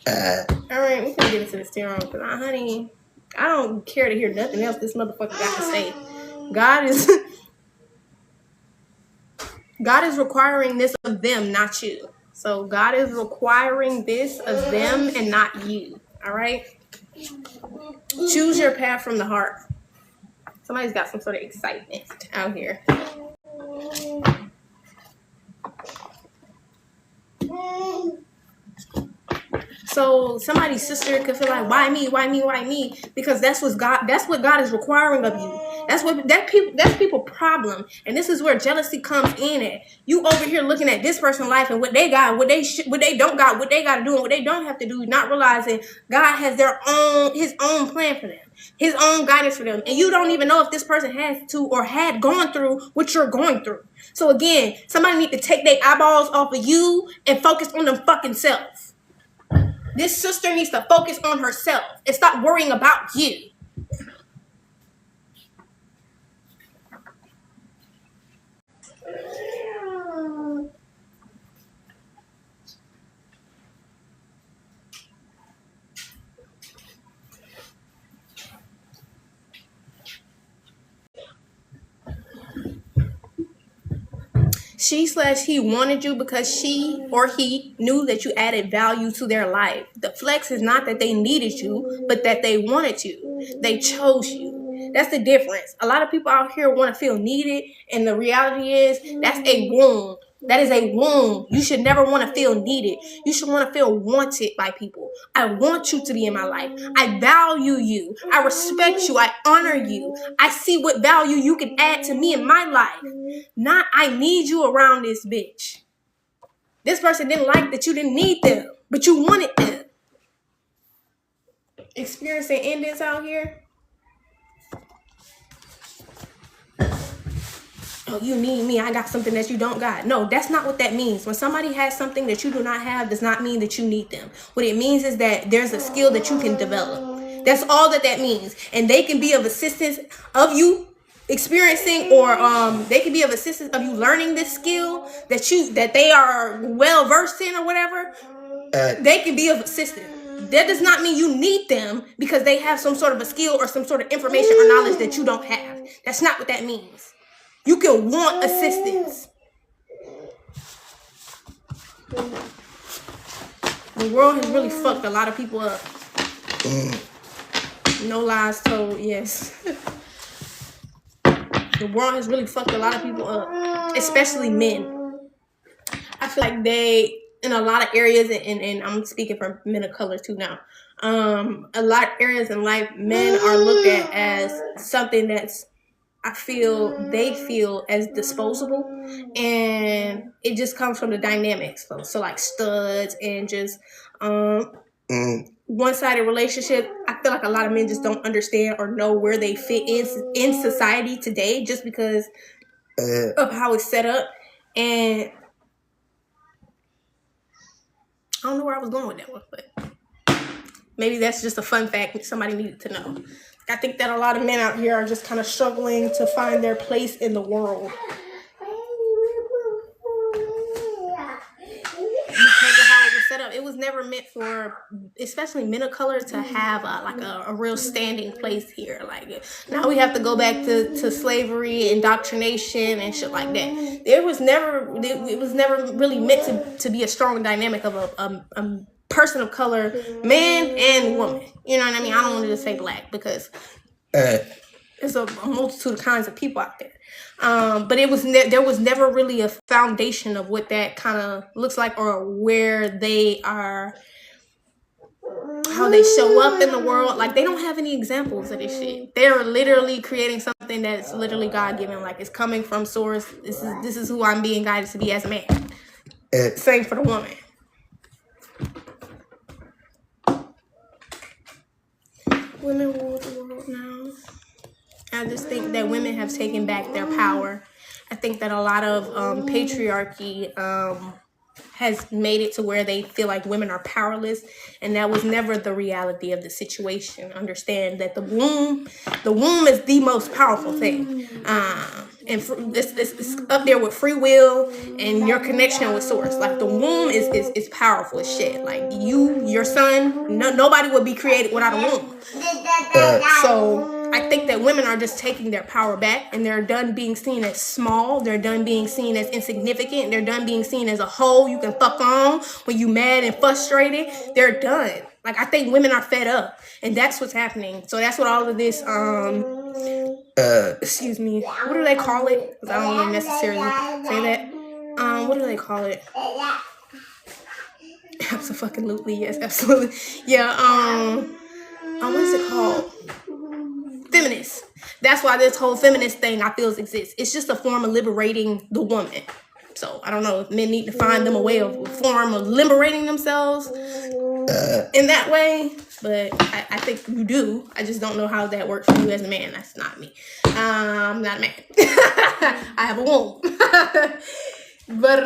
All right, we can get into this tarot, because honey, I don't care to hear nothing else this motherfucker got to say. God is requiring this of them, not you. So God is requiring this of them and not you. All right? Choose your path from the heart. Somebody's got some sort of excitement out here. So somebody's sister could feel like, why me? Why me? Why me? Because that's what God is requiring of you. That's people problem. And this is where jealousy comes in at. You over here looking at this person's life and what they got, what they don't got, what they got to do and what they don't have to do, not realizing God has his own plan for them, his own guidance for them. And you don't even know if this person has to or had gone through what you're going through. So again, somebody need to take their eyeballs off of you and focus on them fucking self. This sister needs to focus on herself and stop worrying about you. She/he wanted you because she or he knew that you added value to their life. The flex is not that they needed you, but that they wanted you. They chose you. That's the difference. A lot of people out here want to feel needed, and the reality is that's a wound. That is a wound. You should never want to feel needed. You should want to feel wanted by people. I want you to be in my life. I value you. I respect you. I honor you. I see what value you can add to me in my life. Not, I need you around this bitch. This person didn't like that you didn't need them, but you wanted them. Experiencing endings out here. Oh, you need me. I got something that you don't got. No, that's not what that means. When somebody has something that you do not have, does not mean that you need them. What it means is that there's a skill that you can develop. That's all that means. And they can be of assistance of you experiencing, or they can be of assistance of you learning this skill that they are well versed in or whatever. They can be of assistance. That does not mean you need them because they have some sort of a skill or some sort of information or knowledge that you don't have. That's not what that means. You can want assistance. The world has really fucked a lot of people up. No lies told, yes. The world has really fucked a lot of people up, especially men. I feel like they, in a lot of areas, and I'm speaking for men of color too now, a lot of areas in life, men are looked at as something that's, they feel as disposable, and it just comes from the dynamics. So like studs and just one-sided relationship. I feel like a lot of men just don't understand or know where they fit in society today just because of how it's set up. And I don't know where I was going with that one, but maybe that's just a fun fact somebody needed to know. I think that a lot of men out here are just kind of struggling to find their place in the world because of how it was set up. It was never meant for, especially men of color, to have a real standing place here. Like, now we have to go back to slavery, indoctrination, and shit like that. It was never really meant to be a strong dynamic of a person of color, man and woman. You know what I mean? I don't want to just say black because there's a multitude of kinds of people out there. But there was never really a foundation of what that kind of looks like or where they are, how they show up in the world. Like, they don't have any examples of this shit. They're literally creating something that's literally God-given. Like, it's coming from source. This is who I'm being guided to be as a man. Same for the woman. Women rule the world now. I just think that women have taken back their power. I think that a lot of patriarchy has made it to where they feel like women are powerless, and that was never the reality of the situation. Understand that the womb is the most powerful thing, and it's up there with free will and your connection with source. Like, the womb is powerful as shit. Like, your son, nobody would be created without a womb. So I think that women are just taking their power back, and they're done being seen as small. They're done being seen as insignificant. They're done being seen as a hoe you can fuck on when you mad and frustrated. They're done. Like, I think women are fed up, and that's what's happening. So that's what all of this, excuse me, what do they call it? Because I don't even necessarily say that. What do they call it? Absolutely, yes, absolutely. Yeah, what is it called? Feminist. That's why this whole feminist thing I feel exists. It's just a form of liberating the woman. So I don't know if men need to find them a form of liberating themselves in that way, but I think you do. I just don't know how that works for you as a man. That's not me. I'm not a man. I have a womb. But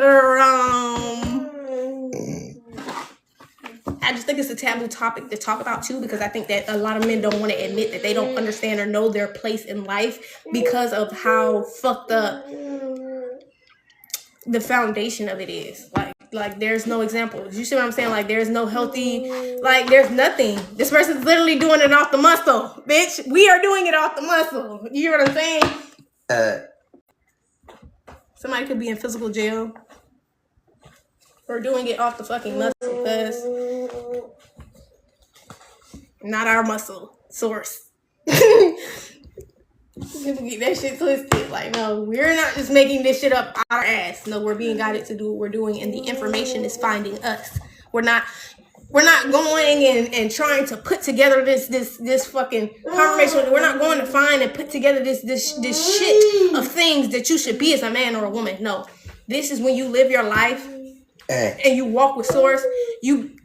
I just think it's a taboo topic to talk about too, because I think that a lot of men don't want to admit that they don't understand or know their place in life because of how fucked up the foundation of it is. Like there's no examples. You see what I'm saying? Like, there's no healthy, like, there's nothing. This person's literally doing it off the muscle, bitch. We are doing it off the muscle. You hear what I'm saying? Somebody could be in physical jail or doing it off the fucking muscle, because not our muscle source. People get that shit twisted. Like, no, we're not just making this shit up out our ass. No, we're being guided to do what we're doing, and the information is finding us. We're not going and trying to put together this fucking confirmation. We're not going to find and put together this shit of things that you should be as a man or a woman. No, this is when you live your life and you walk with source. You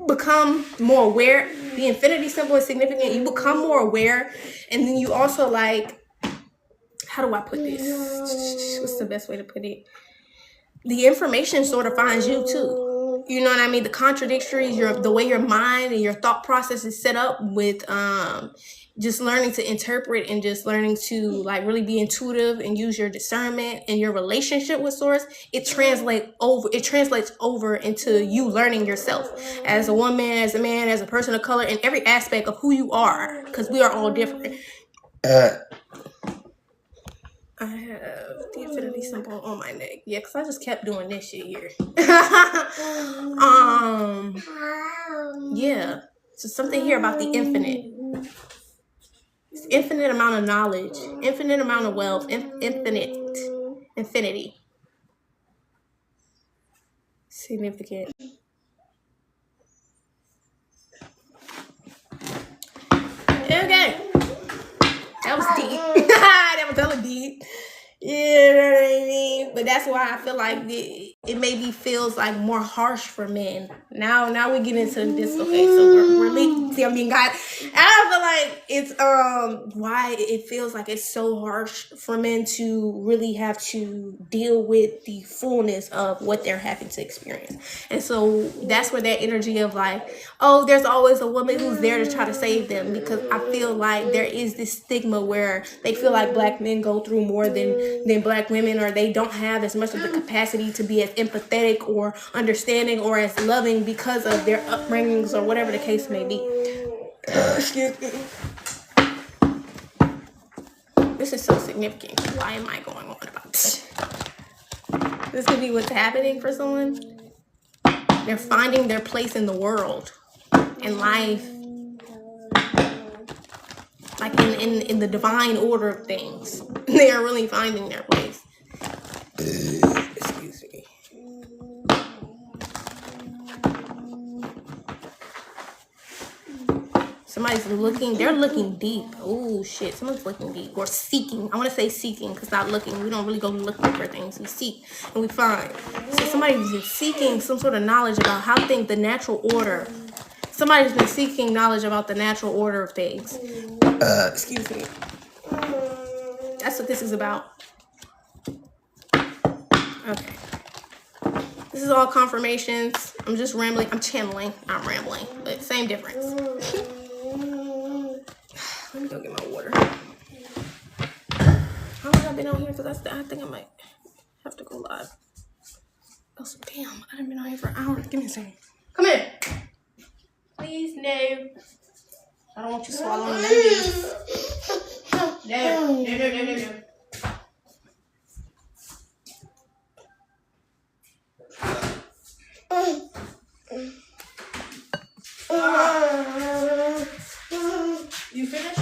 become more aware. The infinity symbol is significant. You become more aware, and then you also, like, how do I put this? What's the best way to put it? The information sort of finds you too. You know what I mean? The contradictories, the way your mind and your thought process is set up with just learning to interpret and just learning to, like, really be intuitive and use your discernment and your relationship with source. It translates over into you learning yourself as a woman, as a man, as a person of color, in every aspect of who you are, because we are all different. I have the infinity symbol on my neck. Yeah, because I just kept doing this shit here. Yeah. So something here about the infinite. It's infinite amount of knowledge, infinite amount of wealth, infinity. Significant. Okay. That was deep. That was hella deep. You know what I mean? But that's why I feel like it maybe feels like more harsh for men. Now we get into this. Okay, so we're see, I'm being guided. And I feel like it's why it feels like it's so harsh for men to really have to deal with the fullness of what they're having to experience. And so that's where that energy of, like, oh, there's always a woman who's there to try to save them, because I feel like there is this stigma where they feel like black men go through more than black women, or they don't have as much of the capacity to be as empathetic or understanding or as loving because of their upbringings or whatever the case may be. Excuse me. This is so significant. Why am I going on about this? This could be what's happening for someone. They're finding their place in the world, in life, like in the divine order of things. They are really finding their place. Excuse me. Somebody's looking, they're looking deep. Oh shit, someone's looking deep. Or seeking. I want to say seeking, because not looking. We don't really go looking for things. We seek and we find. So somebody's been seeking some sort of knowledge about how things, the natural order. Somebody's been seeking knowledge about the natural order of things. Excuse me. That's what this is about. Okay. This is all confirmations. I'm just rambling. I'm channeling, not rambling, but same difference. Let me go get my water. How long have I been on here? Because I think I might have to go live. Oh, so damn. I haven't been on here for an hour. Give me a second. Come in. Please, no. I don't want you swallowing none of these. No. You finished?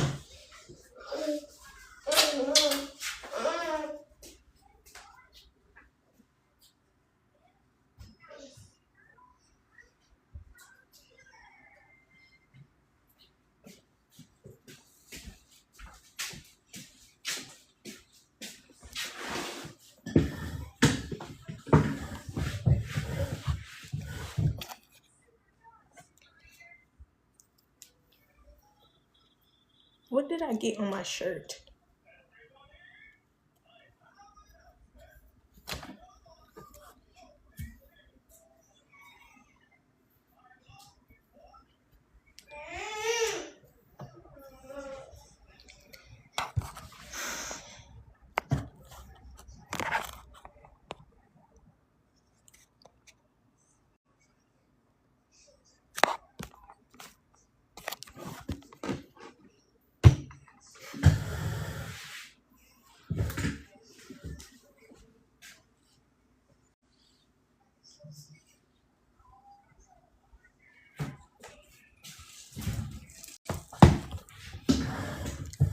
What did I get on my shirt?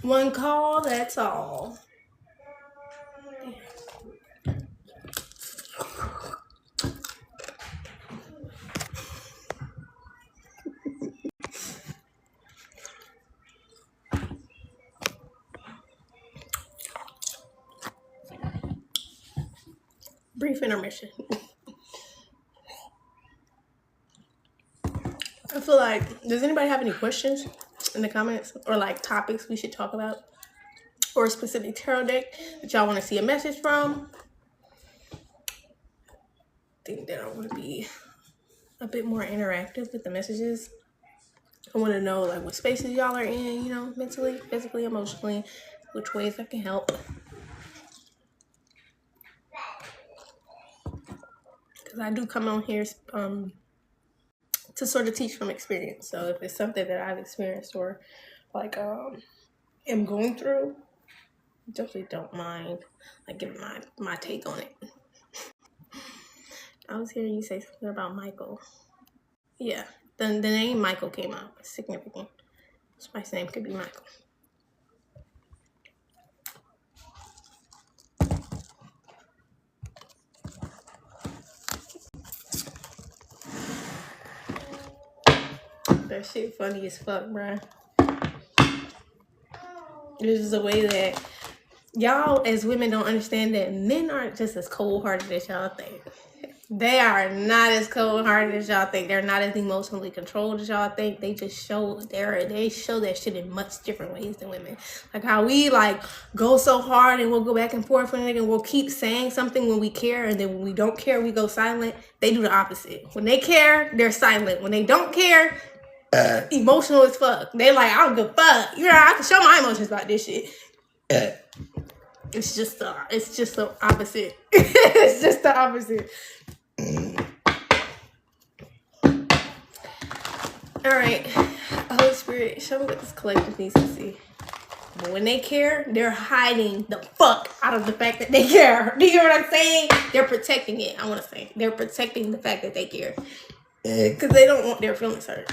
One call, that's all. Brief intermission. I feel like, does anybody have any questions in the comments or like topics we should talk about, or a specific tarot deck that y'all want to see a message from? I think that I want to be a bit more interactive with the messages. I want to know like what spaces y'all are in, you know, mentally, physically, emotionally, which ways I can help. Because I do come on here to sort of teach from experience. So if it's something that I've experienced or like am going through, definitely don't mind like giving my take on it. I was hearing you say something about Michael. Yeah, the name Michael came out. It's significant. Somebody's name could be Michael. That shit funny as fuck, bruh. This is a way that y'all as women don't understand that men aren't just as cold-hearted as y'all think. They are not as cold-hearted as y'all think. They're not as emotionally controlled as y'all think. They just show they show that shit in much different ways than women. Like how we like go so hard and we'll go back and forth with it and we'll keep saying something when we care, and then when we don't care we go silent. They do the opposite. When they care, they're silent. When they don't care, emotional as fuck. They like, I don't give a fuck. You know, I can show my emotions about this shit. It's just the opposite. It's just the opposite. All right, Holy Spirit, show me what this collective needs to see. But when they care, they're hiding the fuck out of the fact that they care. Do you know what I'm saying? They're protecting it. I want to say they're protecting the fact that they care because they don't want their feelings hurt.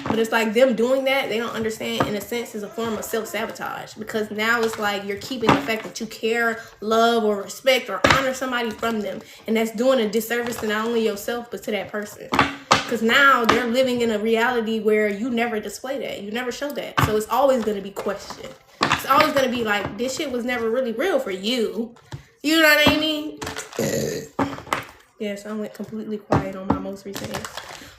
But it's like them doing that, they don't understand, in a sense, is a form of self-sabotage. Because now it's like you're keeping the fact that you care, love, or respect, or honor somebody from them. And that's doing a disservice to not only yourself, but to that person. Because now they're living in a reality where you never display that. You never show that. So it's always going to be questioned. It's always going to be like, this shit was never really real for you. You know what I mean? Yes, I went completely quiet on my most recent ex.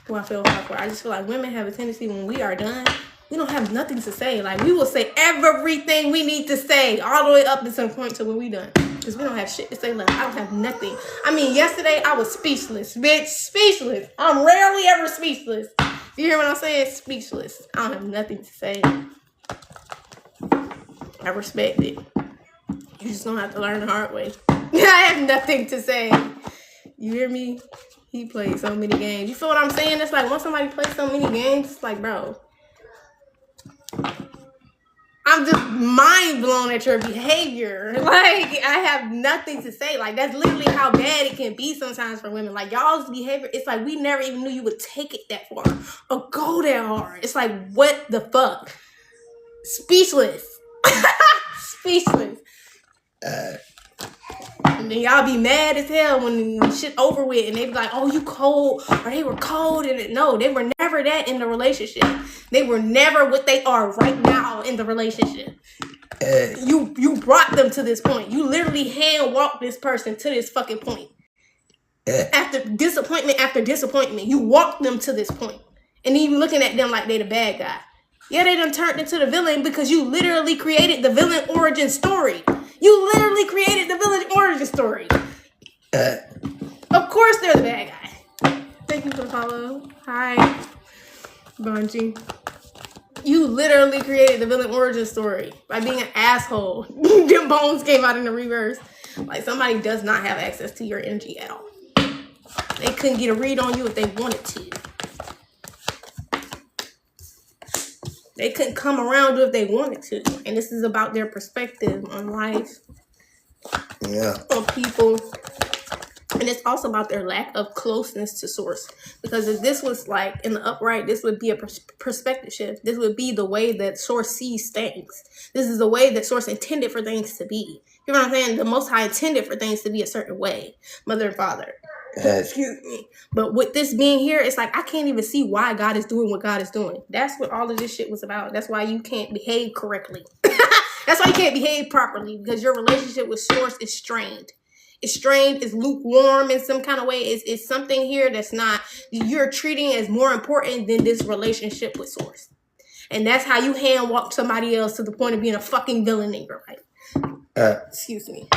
Who I feel hard for. I just feel like women have a tendency when we are done, we don't have nothing to say. Like we will say everything we need to say all the way up to some point to when we done. Because we don't have shit to say left. I don't have nothing. I mean, yesterday I was speechless, bitch. Speechless. I'm rarely ever speechless. You hear what I'm saying? Speechless. I don't have nothing to say. I respect it. You just don't have to learn the hard way. I have nothing to say. You hear me? He played so many games. You feel what I'm saying? It's like when somebody plays so many games, it's like, bro, I'm just mind blown at your behavior. Like, I have nothing to say. Like, that's literally how bad it can be sometimes for women. Like, y'all's behavior, it's like we never even knew you would take it that far or go that hard. It's like, what the fuck? Speechless. Speechless. And then y'all be mad as hell when shit over with and they be like, oh, you cold, or they were cold. And no, they were never that in the relationship. They were never what they are right now in the relationship. You brought them to this point. You literally hand walked this person to this fucking point. After disappointment, you walked them to this point. And then you looking at them like they the bad guy. Yeah, they done turned into the villain because you literally created the villain origin story. You literally created the villain origin story. Of course they're the bad guy. Thank you for the follow. Hi, Bungie. You literally created the villain origin story by being an asshole. Them bones came out in the reverse. Like somebody does not have access to your energy at all. They couldn't get a read on you if they wanted to. They couldn't come around you if they wanted to. And this is about their perspective on life. Yeah. On people. And it's also about their lack of closeness to source. Because if this was like in the upright, this would be a perspective shift. This would be the way that source sees things. This is the way that source intended for things to be. You know what I'm saying? The Most High intended for things to be a certain way. Mother and father. Excuse me. But with this being here, it's like I can't even see why God is doing what God is doing. That's what all of this shit was about. That's why you can't behave correctly. That's why you can't behave properly, because your relationship with source is strained. It's strained, it's lukewarm in some kind of way. It's something here that's not, you're treating as more important than this relationship with source. And that's how you hand walk somebody else to the point of being a fucking villain in your life. Excuse me.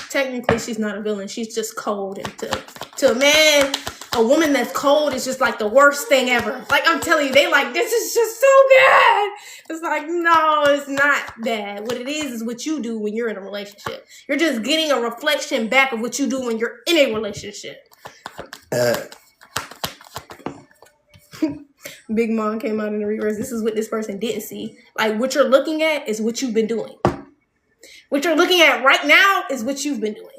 Technically, she's not a villain. She's just cold. And to a man, a woman that's cold is just like the worst thing ever. Like, I'm telling you, they like, this is just so bad. It's like, no, it's not bad. What it is what you do when you're in a relationship. You're just getting a reflection back of what you do when you're in a relationship. Big Mom came out in the reverse. This is what this person didn't see. Like, what you're looking at is what you've been doing. What you're looking at right now is what you've been doing.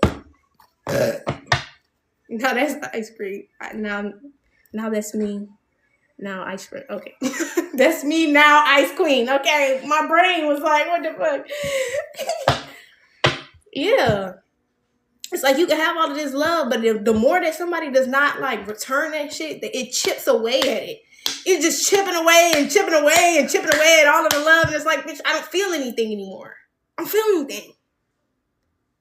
Now that's the ice cream. Now that's me. Now ice cream. Okay. That's me now, ice queen. Okay. My brain was like, what the fuck? Yeah. It's like you can have all of this love, but the more that somebody does not like return that shit, it chips away at it. It's just chipping away and chipping away and chipping away at all of the love. And it's like, bitch, I don't feel anything anymore. I don't feel anything.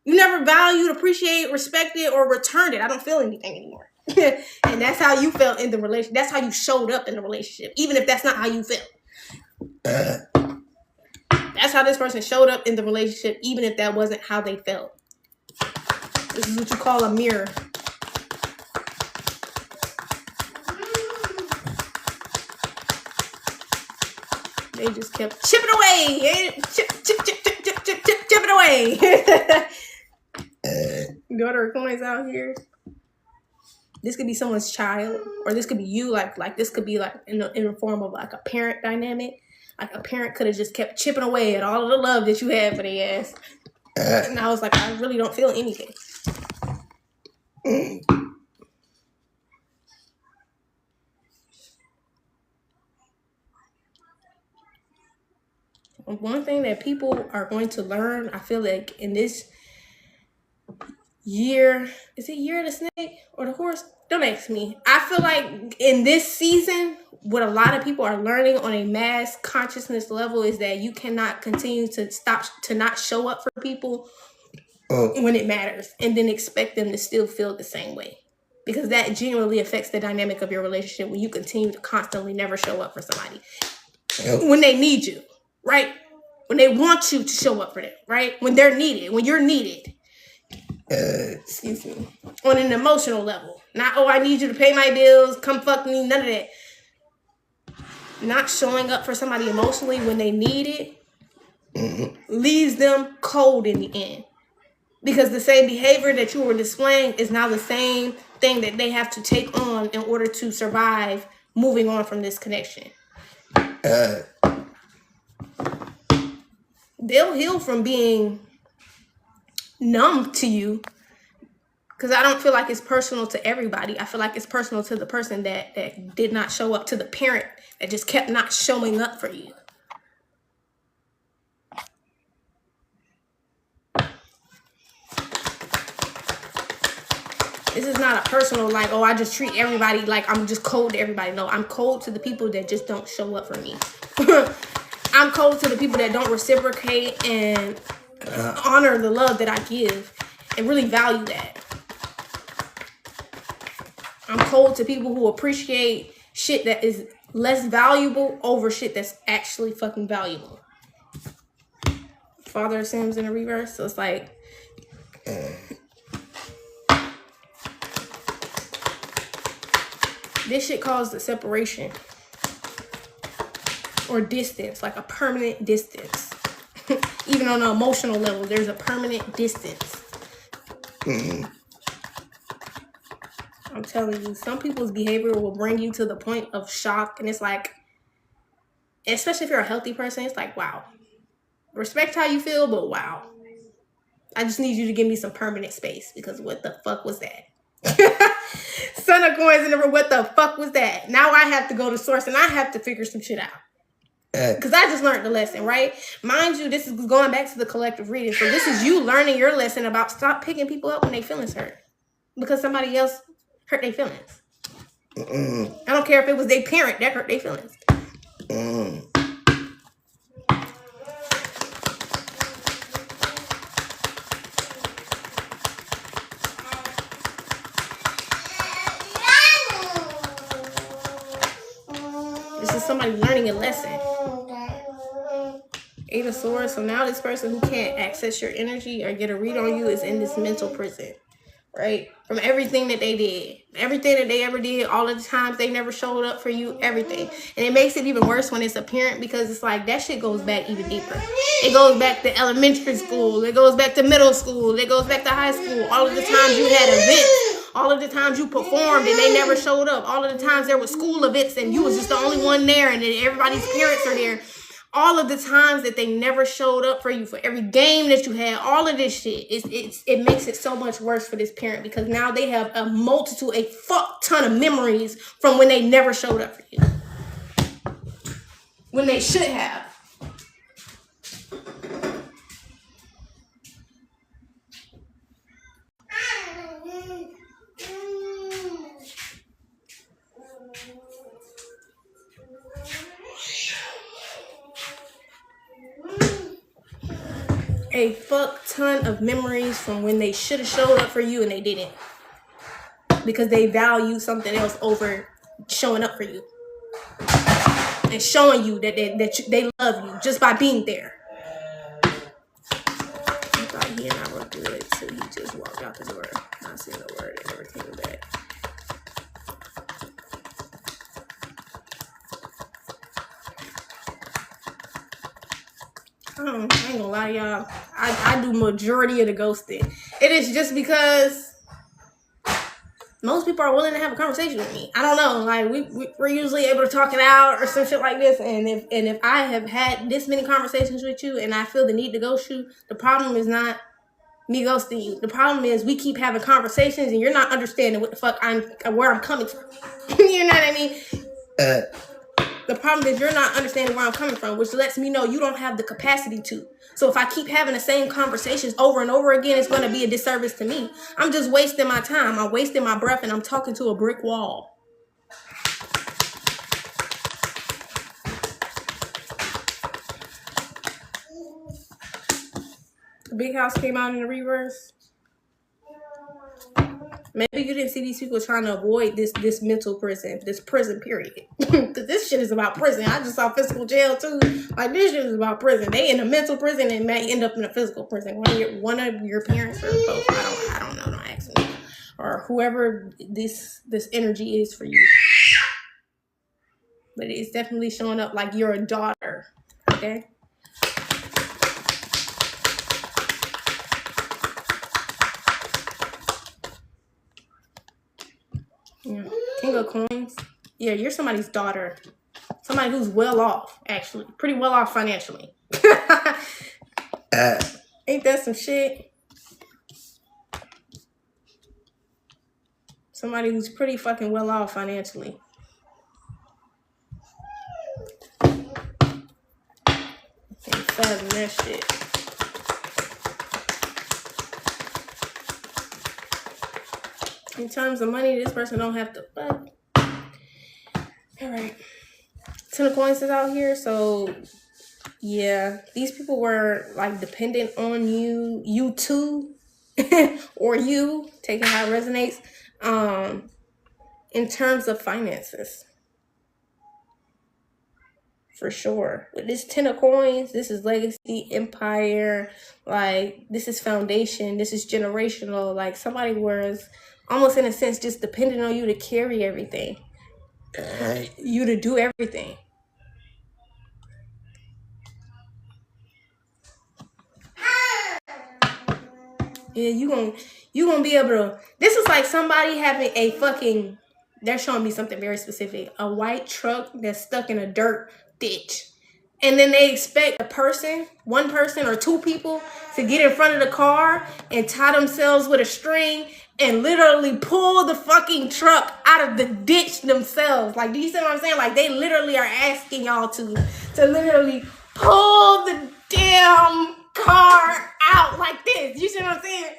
You never valued, appreciated, respected, or returned it. I don't feel anything anymore. And that's how you felt in the relationship. That's how you showed up in the relationship, even if that's not how you felt. That's how this person showed up in the relationship, even if that wasn't how they felt. This is what you call a mirror. They just kept chipping away. Chipping away. Daughter of coins out here. This could be someone's child, or this could be you. Like this could be like in the form of like a parent dynamic. Like a parent could have just kept chipping away at all of the love that you had for their ass. And I was like, I really don't feel anything. One thing that people are going to learn, I feel like in this year, is it year of the snake or the horse? Don't ask me. I feel like in this season, what a lot of people are learning on a mass consciousness level is that you cannot continue to not show up for people when it matters and then expect them to still feel the same way. Because that genuinely affects the dynamic of your relationship when you continue to constantly never show up for somebody. When they need you, right? When they want you to show up for them, right? When they're needed, when you're needed. Excuse me. On an emotional level. Not, oh, I need you to pay my bills, come fuck me, none of that. Not showing up for somebody emotionally when they need it leaves them cold in the end. Because the same behavior that you were displaying is now the same thing that they have to take on in order to survive moving on from this connection. They'll heal from being numb to you, because I don't feel like it's personal to everybody. I feel like it's personal to the person that did not show up, to the parent that just kept not showing up for you. This is not a personal, like, oh, I just treat everybody like I'm just cold to everybody. No, I'm cold to the people that just don't show up for me. I'm cold to the people that don't reciprocate and honor the love that I give and really value that. I'm cold to people who appreciate shit that is less valuable over shit that's actually fucking valuable. Father Sims in the reverse. So it's like, this shit caused a separation or distance, like a permanent distance. Even on an emotional level, there's a permanent distance. I'm telling you, some people's behavior will bring you to the point of shock. And it's like, especially if you're a healthy person, it's like, wow. Respect how you feel, but wow. I just need you to give me some permanent space, because what the fuck was that? Son of Coins in the room. What the fuck was that? Now I have to go to source and I have to figure some shit out. Because I just learned the lesson, right? Mind you, this is going back to the collective reading. So this is you learning your lesson about stop picking people up when they feelings hurt. Because somebody else hurt their feelings. I don't care if it was their parent that hurt their feelings. This is somebody learning a lesson. Eight of Swords. So now this person who can't access your energy or get a read on you is in this mental prison, right? From everything that they did, everything that they ever did, all of the times they never showed up for you, everything. And it makes it even worse when it's a parent, because it's like that shit goes back even deeper. It goes back to elementary school. It goes back to middle school. It goes back to high school. All of the times you had events. All of the times you performed and they never showed up. All of the times there were school events and you was just the only one there, and then everybody's parents are there. All of the times that they never showed up for you, for every game that you had, all of this shit, it makes it so much worse for this parent, because now they have a multitude, a fuck ton of memories from when they never showed up for you. When they should have. A fuck ton of memories from when they should have showed up for you and they didn't, because they value something else over showing up for you and showing you that they love you just by being there. I thought he and I were good, so he just walked out the door, not saying a word, and never came back. I ain't gonna lie to y'all. I do majority of the ghosting. It is just because most people are willing to have a conversation with me. I don't know. Like we're usually able to talk it out or some shit like this. And if I have had this many conversations with you and I feel the need to ghost you, the problem is not me ghosting you. The problem is we keep having conversations and you're not understanding what the fuck where I'm coming from. You know what I mean? The problem is you're not understanding where I'm coming from, which lets me know you don't have the capacity to. So if I keep having the same conversations over and over again, it's going to be a disservice to me. I'm just wasting my time. I'm wasting my breath, and I'm talking to a brick wall. The big house came out in the reverse. Maybe you didn't see these people trying to avoid this mental prison, this prison period. Because this shit is about prison. I just saw physical jail too. Like, this shit is about prison. They in a mental prison and may end up in a physical prison. One of your parents or both. I don't know. Don't ask me. Or whoever this energy is for you. But it's definitely showing up like you're a daughter. Okay? Yeah. King of Coins. Yeah, you're somebody's daughter. Somebody who's well off, actually. Pretty well off financially. Ain't that some shit? Somebody who's pretty fucking well off financially. Can't fathom that shit. In terms of money, this person don't have to fuck. Alright. 10 of Coins is out here, so yeah. These people were like dependent on you too. Or you, taking how it resonates. In terms of finances. For sure. With this 10 of Coins, this is legacy, empire, like this is foundation, this is generational. Like somebody was almost in a sense just dependent on you to carry everything. You to do everything. Yeah, you gonna be able to. This is like somebody having a fucking. They're showing me something very specific. A white truck that's stuck in a dirt ditch, and then they expect one person or two people to get in front of the car and tie themselves with a string and literally pull the fucking truck out of the ditch themselves. Like, do you see what I'm saying? Like, they literally are asking y'all to literally pull the damn car out like this. You see what I'm saying?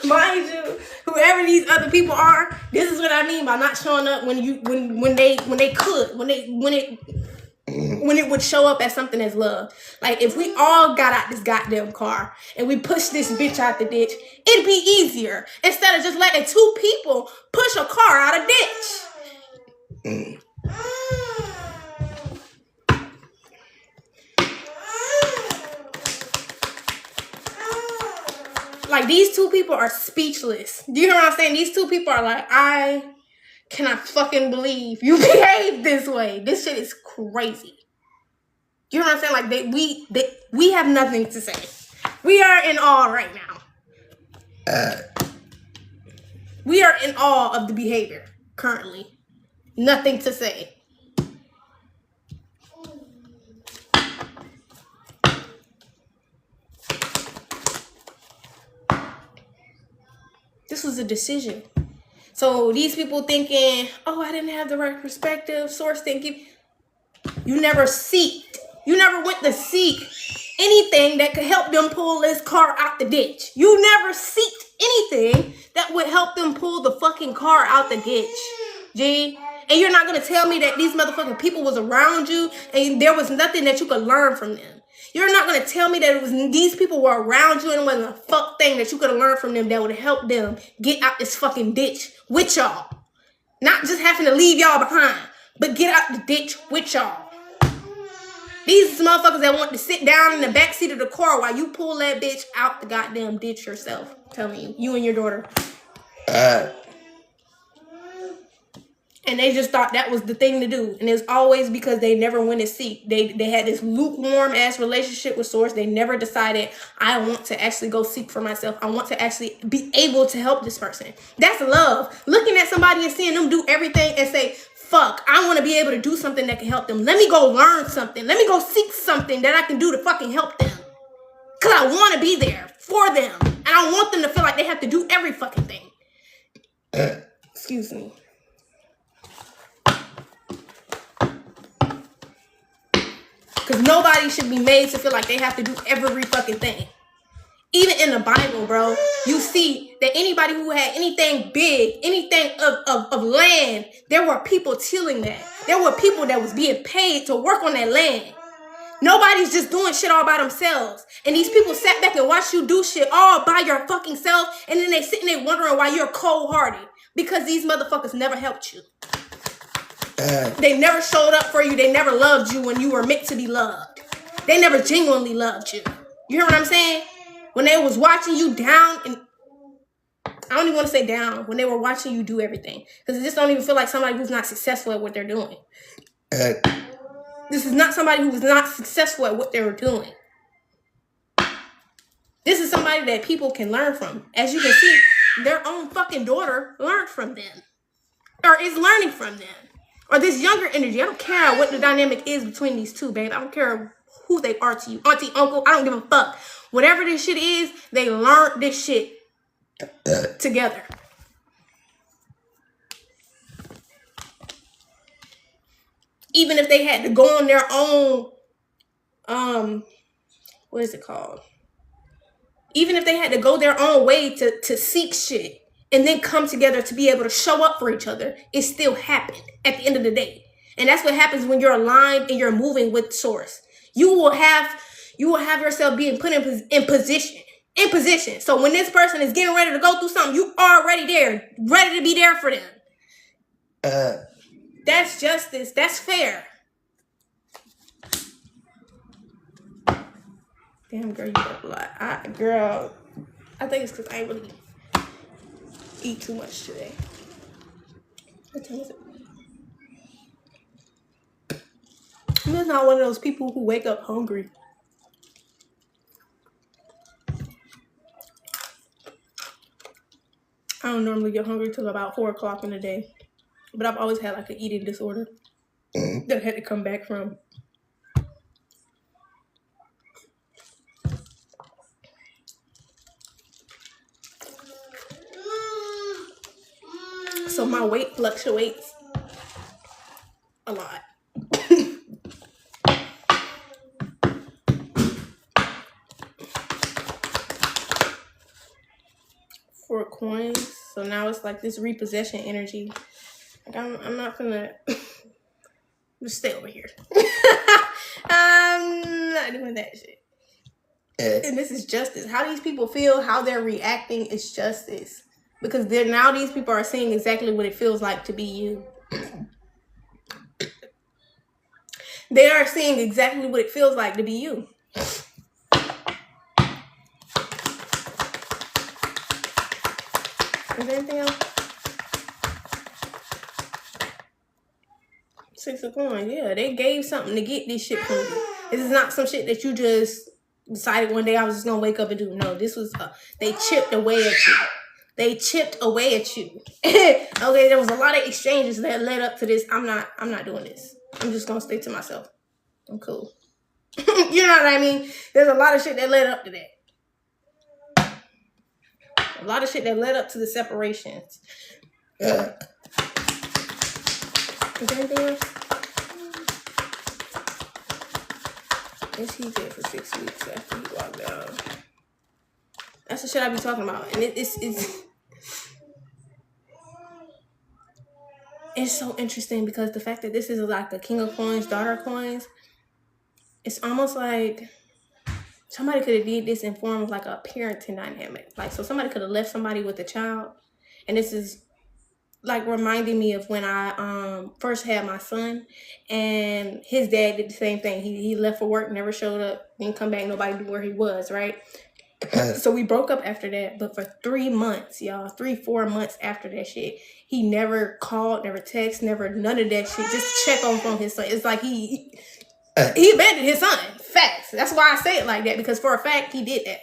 Mind you, whoever these other people are, this is what I mean by not showing up when it would show up as something as love. Like, if we all got out this goddamn car and we pushed this bitch out the ditch, it'd be easier instead of just letting two people push a car out of ditch. Like, these two people are speechless. Do you know what I'm saying? These two people are like, I cannot fucking believe you behave this way. This shit is crazy. You know what I'm saying? Like, we have nothing to say. We are in awe right now. We are in awe of the behavior currently. Nothing to say. This was a decision. So these people thinking, oh, I didn't have the right perspective. Source didn't give. You never seeked. You never went to seek anything that could help them pull this car out the ditch. You never seeked anything that would help them pull the fucking car out the ditch. G. And you're not going to tell me that these motherfucking people was around you and there was nothing that you could learn from them. You're not going to tell me that these people were around you and it wasn't a fuck thing that you could have learned from them that would have helped them get out this fucking ditch with y'all. Not just having to leave y'all behind, but get out the ditch with y'all. These motherfuckers that want to sit down in the backseat of the car while you pull that bitch out the goddamn ditch yourself. I'm telling you, you and your daughter. And they just thought that was the thing to do. And it's always because they never went to seek. They had this lukewarm ass relationship with Source. They never decided, I want to actually go seek for myself. I want to actually be able to help this person. That's love. Looking at somebody and seeing them do everything and say, fuck, I want to be able to do something that can help them. Let me go learn something. Let me go seek something that I can do to fucking help them. Because I want to be there for them. And I want them to feel like they have to do every fucking thing. Excuse me. Because nobody should be made to feel like they have to do every fucking thing. Even in the Bible, bro, you see that anybody who had anything big, anything of land, there were people tilling that. There were people that was being paid to work on that land. Nobody's just doing shit all by themselves. And these people sat back and watched you do shit all by your fucking self. And then they sitting there wondering why you're cold-hearted. Because these motherfuckers never helped you. They never showed up for you. They never loved you when you were meant to be loved. They never genuinely loved you. You hear what I'm saying? When they was watching you down, and I don't even want to say down, when they were watching you do everything. Because it just don't even feel like somebody who's not successful at what they're doing. This is not somebody who was not successful at what they were doing. This is somebody that people can learn from. As you can see, their own fucking daughter learned from them. Or is learning from them. Or this younger energy. I don't care what the dynamic is between these two, babe. I don't care who they are to you. Auntie, uncle, I don't give a fuck. Whatever this shit is, they learned this shit together. Even if they had to go on their own, what is it called? Even if they had to go their own way to seek shit. And then come together to be able to show up for each other, it still happened at the end of the day. And that's what happens when you're aligned and you're moving with Source. You will have yourself being put in position. So when this person is getting ready to go through something, you already there, ready to be there for them. That's justice. That's fair. Damn, girl, you got a lot. Girl, I think it's because I ain't really eat too much today. What time is it? I'm just not one of those people who wake up hungry. I don't normally get hungry till about 4 o'clock in the day. But I've always had like an eating disorder that I had to come back from. So my weight fluctuates a lot. For coins. So now it's like this repossession energy. Like I'm not gonna just stay over here. I'm not doing that shit. And this is justice. How these people feel, how they're reacting is justice. Because now these people are seeing exactly what it feels like to be you. They are seeing exactly what it feels like to be you. Is there anything else? 6 of coins. Yeah, they gave something to get this shit from you. This is not some shit that you just decided one day I was just gonna wake up and do. No, this was they chipped away at you. They chipped away at you. Okay, there was a lot of exchanges that led up to this. I'm not doing this. I'm just gonna stay to myself. I'm cool. You know what I mean? There's a lot of shit that led up to that. A lot of shit that led up to the separations. Is there anything else? What's he did for 6 weeks after he walked out? That's the shit I be talking about. And it's so interesting because the fact that this is like the king of coins, daughter of coins, it's almost like somebody could have did this in form of like a parenting dynamic. Like, so somebody could have left somebody with a child. And this is like reminding me of when I first had my son, and his dad did the same thing. He left for work, never showed up, didn't come back, nobody knew where he was, right? So we broke up after that, but for 3 months, y'all, 3-4 months after that shit, he never called, never texted, never none of that shit. Just check on from his son. It's like he abandoned his son. Facts. That's why I say it like that, because for a fact he did that.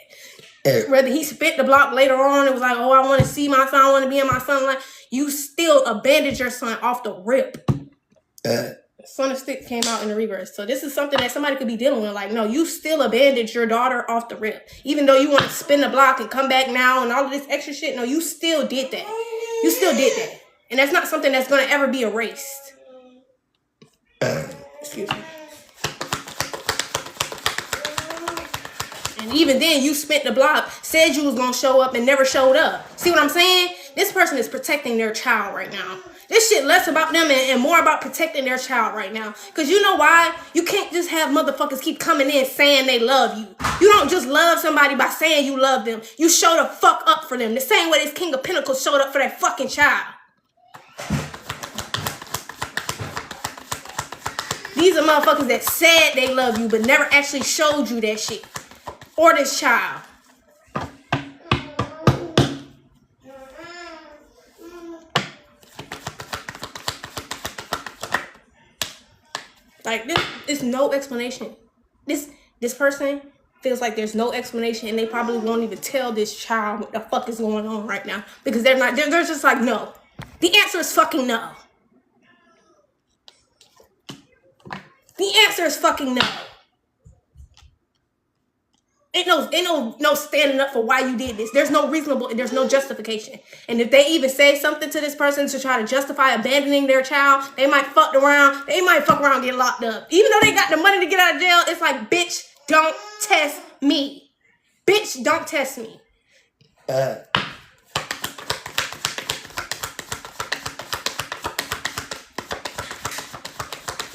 Whether he spit the block later on, it was like, oh, I want to see my son, I want to be in my son. Like, you still abandoned your son off the rip. Son of Sticks came out in the reverse. So this is something that somebody could be dealing with. Like, no, you still abandoned your daughter off the rip. Even though you want to spin the block and come back now and all of this extra shit. No, you still did that. You still did that. And that's not something that's going to ever be erased. Excuse me. And even then, you spent the block, said you was going to show up and never showed up. See what I'm saying? This person is protecting their child right now. This shit less about them and more about protecting their child right now. Because you know why? You can't just have motherfuckers keep coming in saying they love you. You don't just love somebody by saying you love them. You show the fuck up for them. The same way this King of Pentacles showed up for that fucking child. These are motherfuckers that said they love you but never actually showed you that shit. Or this child. Like, there's no explanation. This person feels like there's no explanation, and they probably won't even tell this child what the fuck is going on right now. Because they're just like, no. The answer is fucking no. The answer is fucking no. Ain't no standing up for why you did this. There's no reasonable, there's no justification. And if they even say something to this person to try to justify abandoning their child, they might fuck around and get locked up. Even though they got the money to get out of jail, it's like, bitch, don't test me. Bitch, don't test me.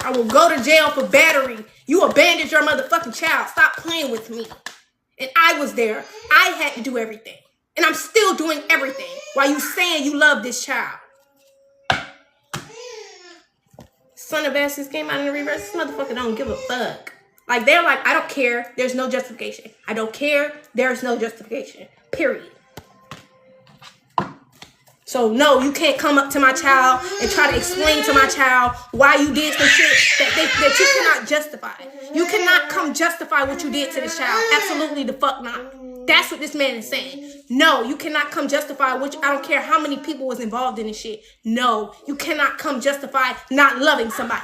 I will go to jail for battery. You abandoned your motherfucking child. Stop playing with me. And I was there. I had to do everything. And I'm still doing everything while you saying you love this child. Son of Asses came out in the reverse. This motherfucker don't give a fuck. Like, they're like, I don't care. There's no justification. I don't care. There's no justification. Period. So no, you can't come up to my child and try to explain to my child why you did some shit that you cannot justify. You cannot come justify what you did to this child. Absolutely the fuck not. That's what this man is saying. No, you cannot come justify what I don't care how many people was involved in this shit. No, you cannot come justify not loving somebody.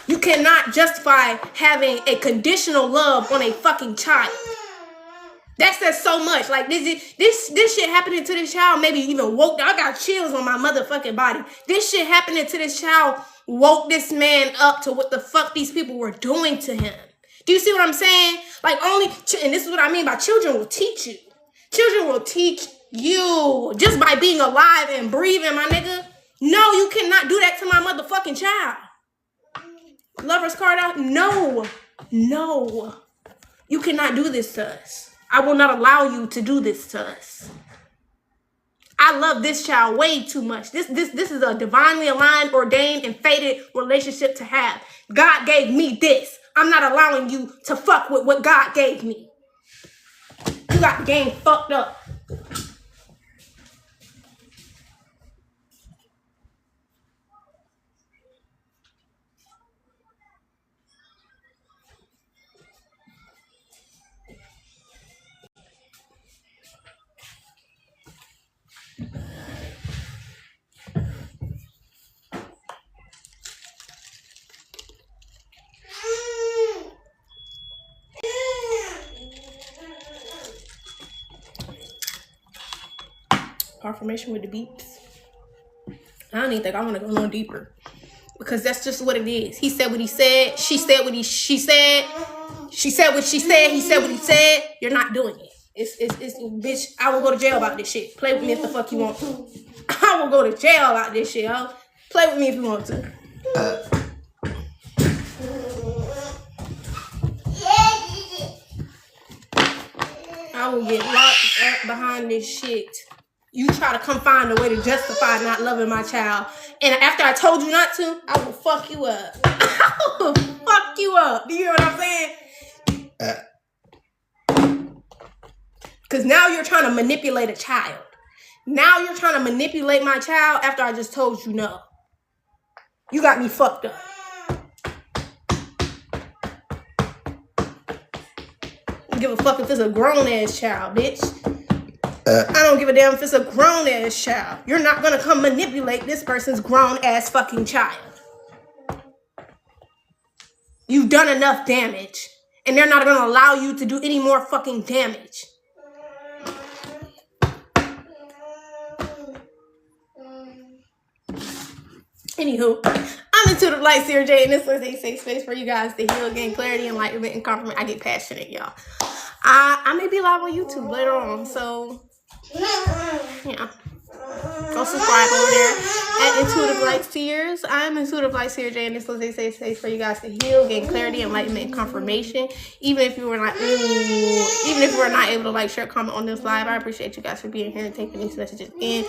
You cannot justify having a conditional love on a fucking child. That says so much. Like this shit happening to this child maybe even woke. I got chills on my motherfucking body. This shit happening to this child woke this man up to what the fuck these people were doing to him. Do you see what I'm saying? Like and this is what I mean by children will teach you. Children will teach you just by being alive and breathing, my nigga. No, you cannot do that to my motherfucking child. Lover's card out? No. No. You cannot do this to us. I will not allow you to do this to us. I love this child way too much. This is a divinely aligned, ordained, and fated relationship to have. God gave me this. I'm not allowing you to fuck with what God gave me. You got the game fucked up. Confirmation with the beeps. I don't even think I want to go no deeper because that's just what it is. He said what he said. She said what she said. She said what she said. He said what he said. You're not doing it. It's bitch. I will go to jail about this shit. Play with me if the fuck you want to. I will go to jail about this shit, yo. Play with me if you want to. I will get locked up behind this shit. You try to come find a way to justify not loving my child. And after I told you not to, I will fuck you up. I will fuck you up. Do you hear what I'm saying? Because now you're trying to manipulate a child. Now you're trying to manipulate my child after I just told you no. You got me fucked up. I don't give a fuck if it's a grown-ass child, bitch. I don't give a damn if it's a grown-ass child. You're not going to come manipulate this person's grown-ass fucking child. You've done enough damage. And they're not going to allow you to do any more fucking damage. Anywho, I'm Intuitive Light Seer J, and this is a safe space for you guys to heal, gain clarity, enlightenment, and confirmation. I get passionate, y'all. I may be live on YouTube later on, so yeah. Go subscribe over there at Intuitive Light Seers. I'm Intuitive Light Seer J, and this is a safe space for you guys to heal, gain clarity, enlightenment, and confirmation. Even if you were not able to like, share, comment on this live, I appreciate you guys for being here and taking these messages in.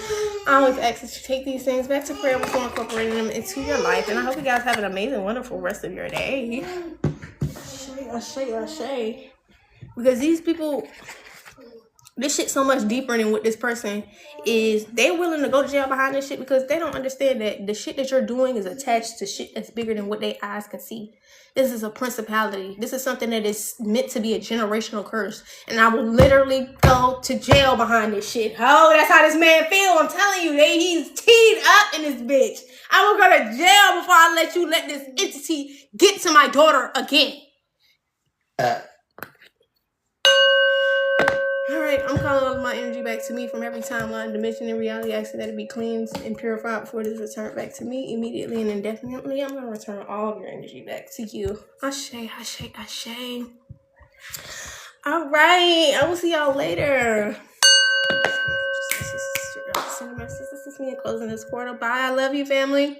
I always ask that you take these things back to prayer before incorporating them into your life. And I hope you guys have an amazing, wonderful rest of your day. Ashay. Because these people, this shit's so much deeper than what this person is. They're willing to go to jail behind this shit because they don't understand that the shit that you're doing is attached to shit that's bigger than what their eyes can see. This is a principality. This is something that is meant to be a generational curse. And I will literally go to jail behind this shit. Oh, that's how this man feel. I'm telling you, he's teed up in this bitch. I will go to jail before I let you let this entity get to my daughter again. Alright, I'm calling all of my energy back to me from every timeline, dimension, and reality, asking that it be cleansed and purified before it is returned back to me immediately and indefinitely. I'm going to return all of your energy back to you. Ashay. Alright, I will see y'all later. This is me closing this portal. Bye. I love you, family.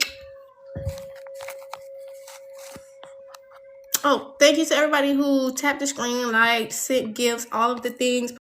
Oh, thank you to everybody who tapped the screen, liked, sent gifts, all of the things.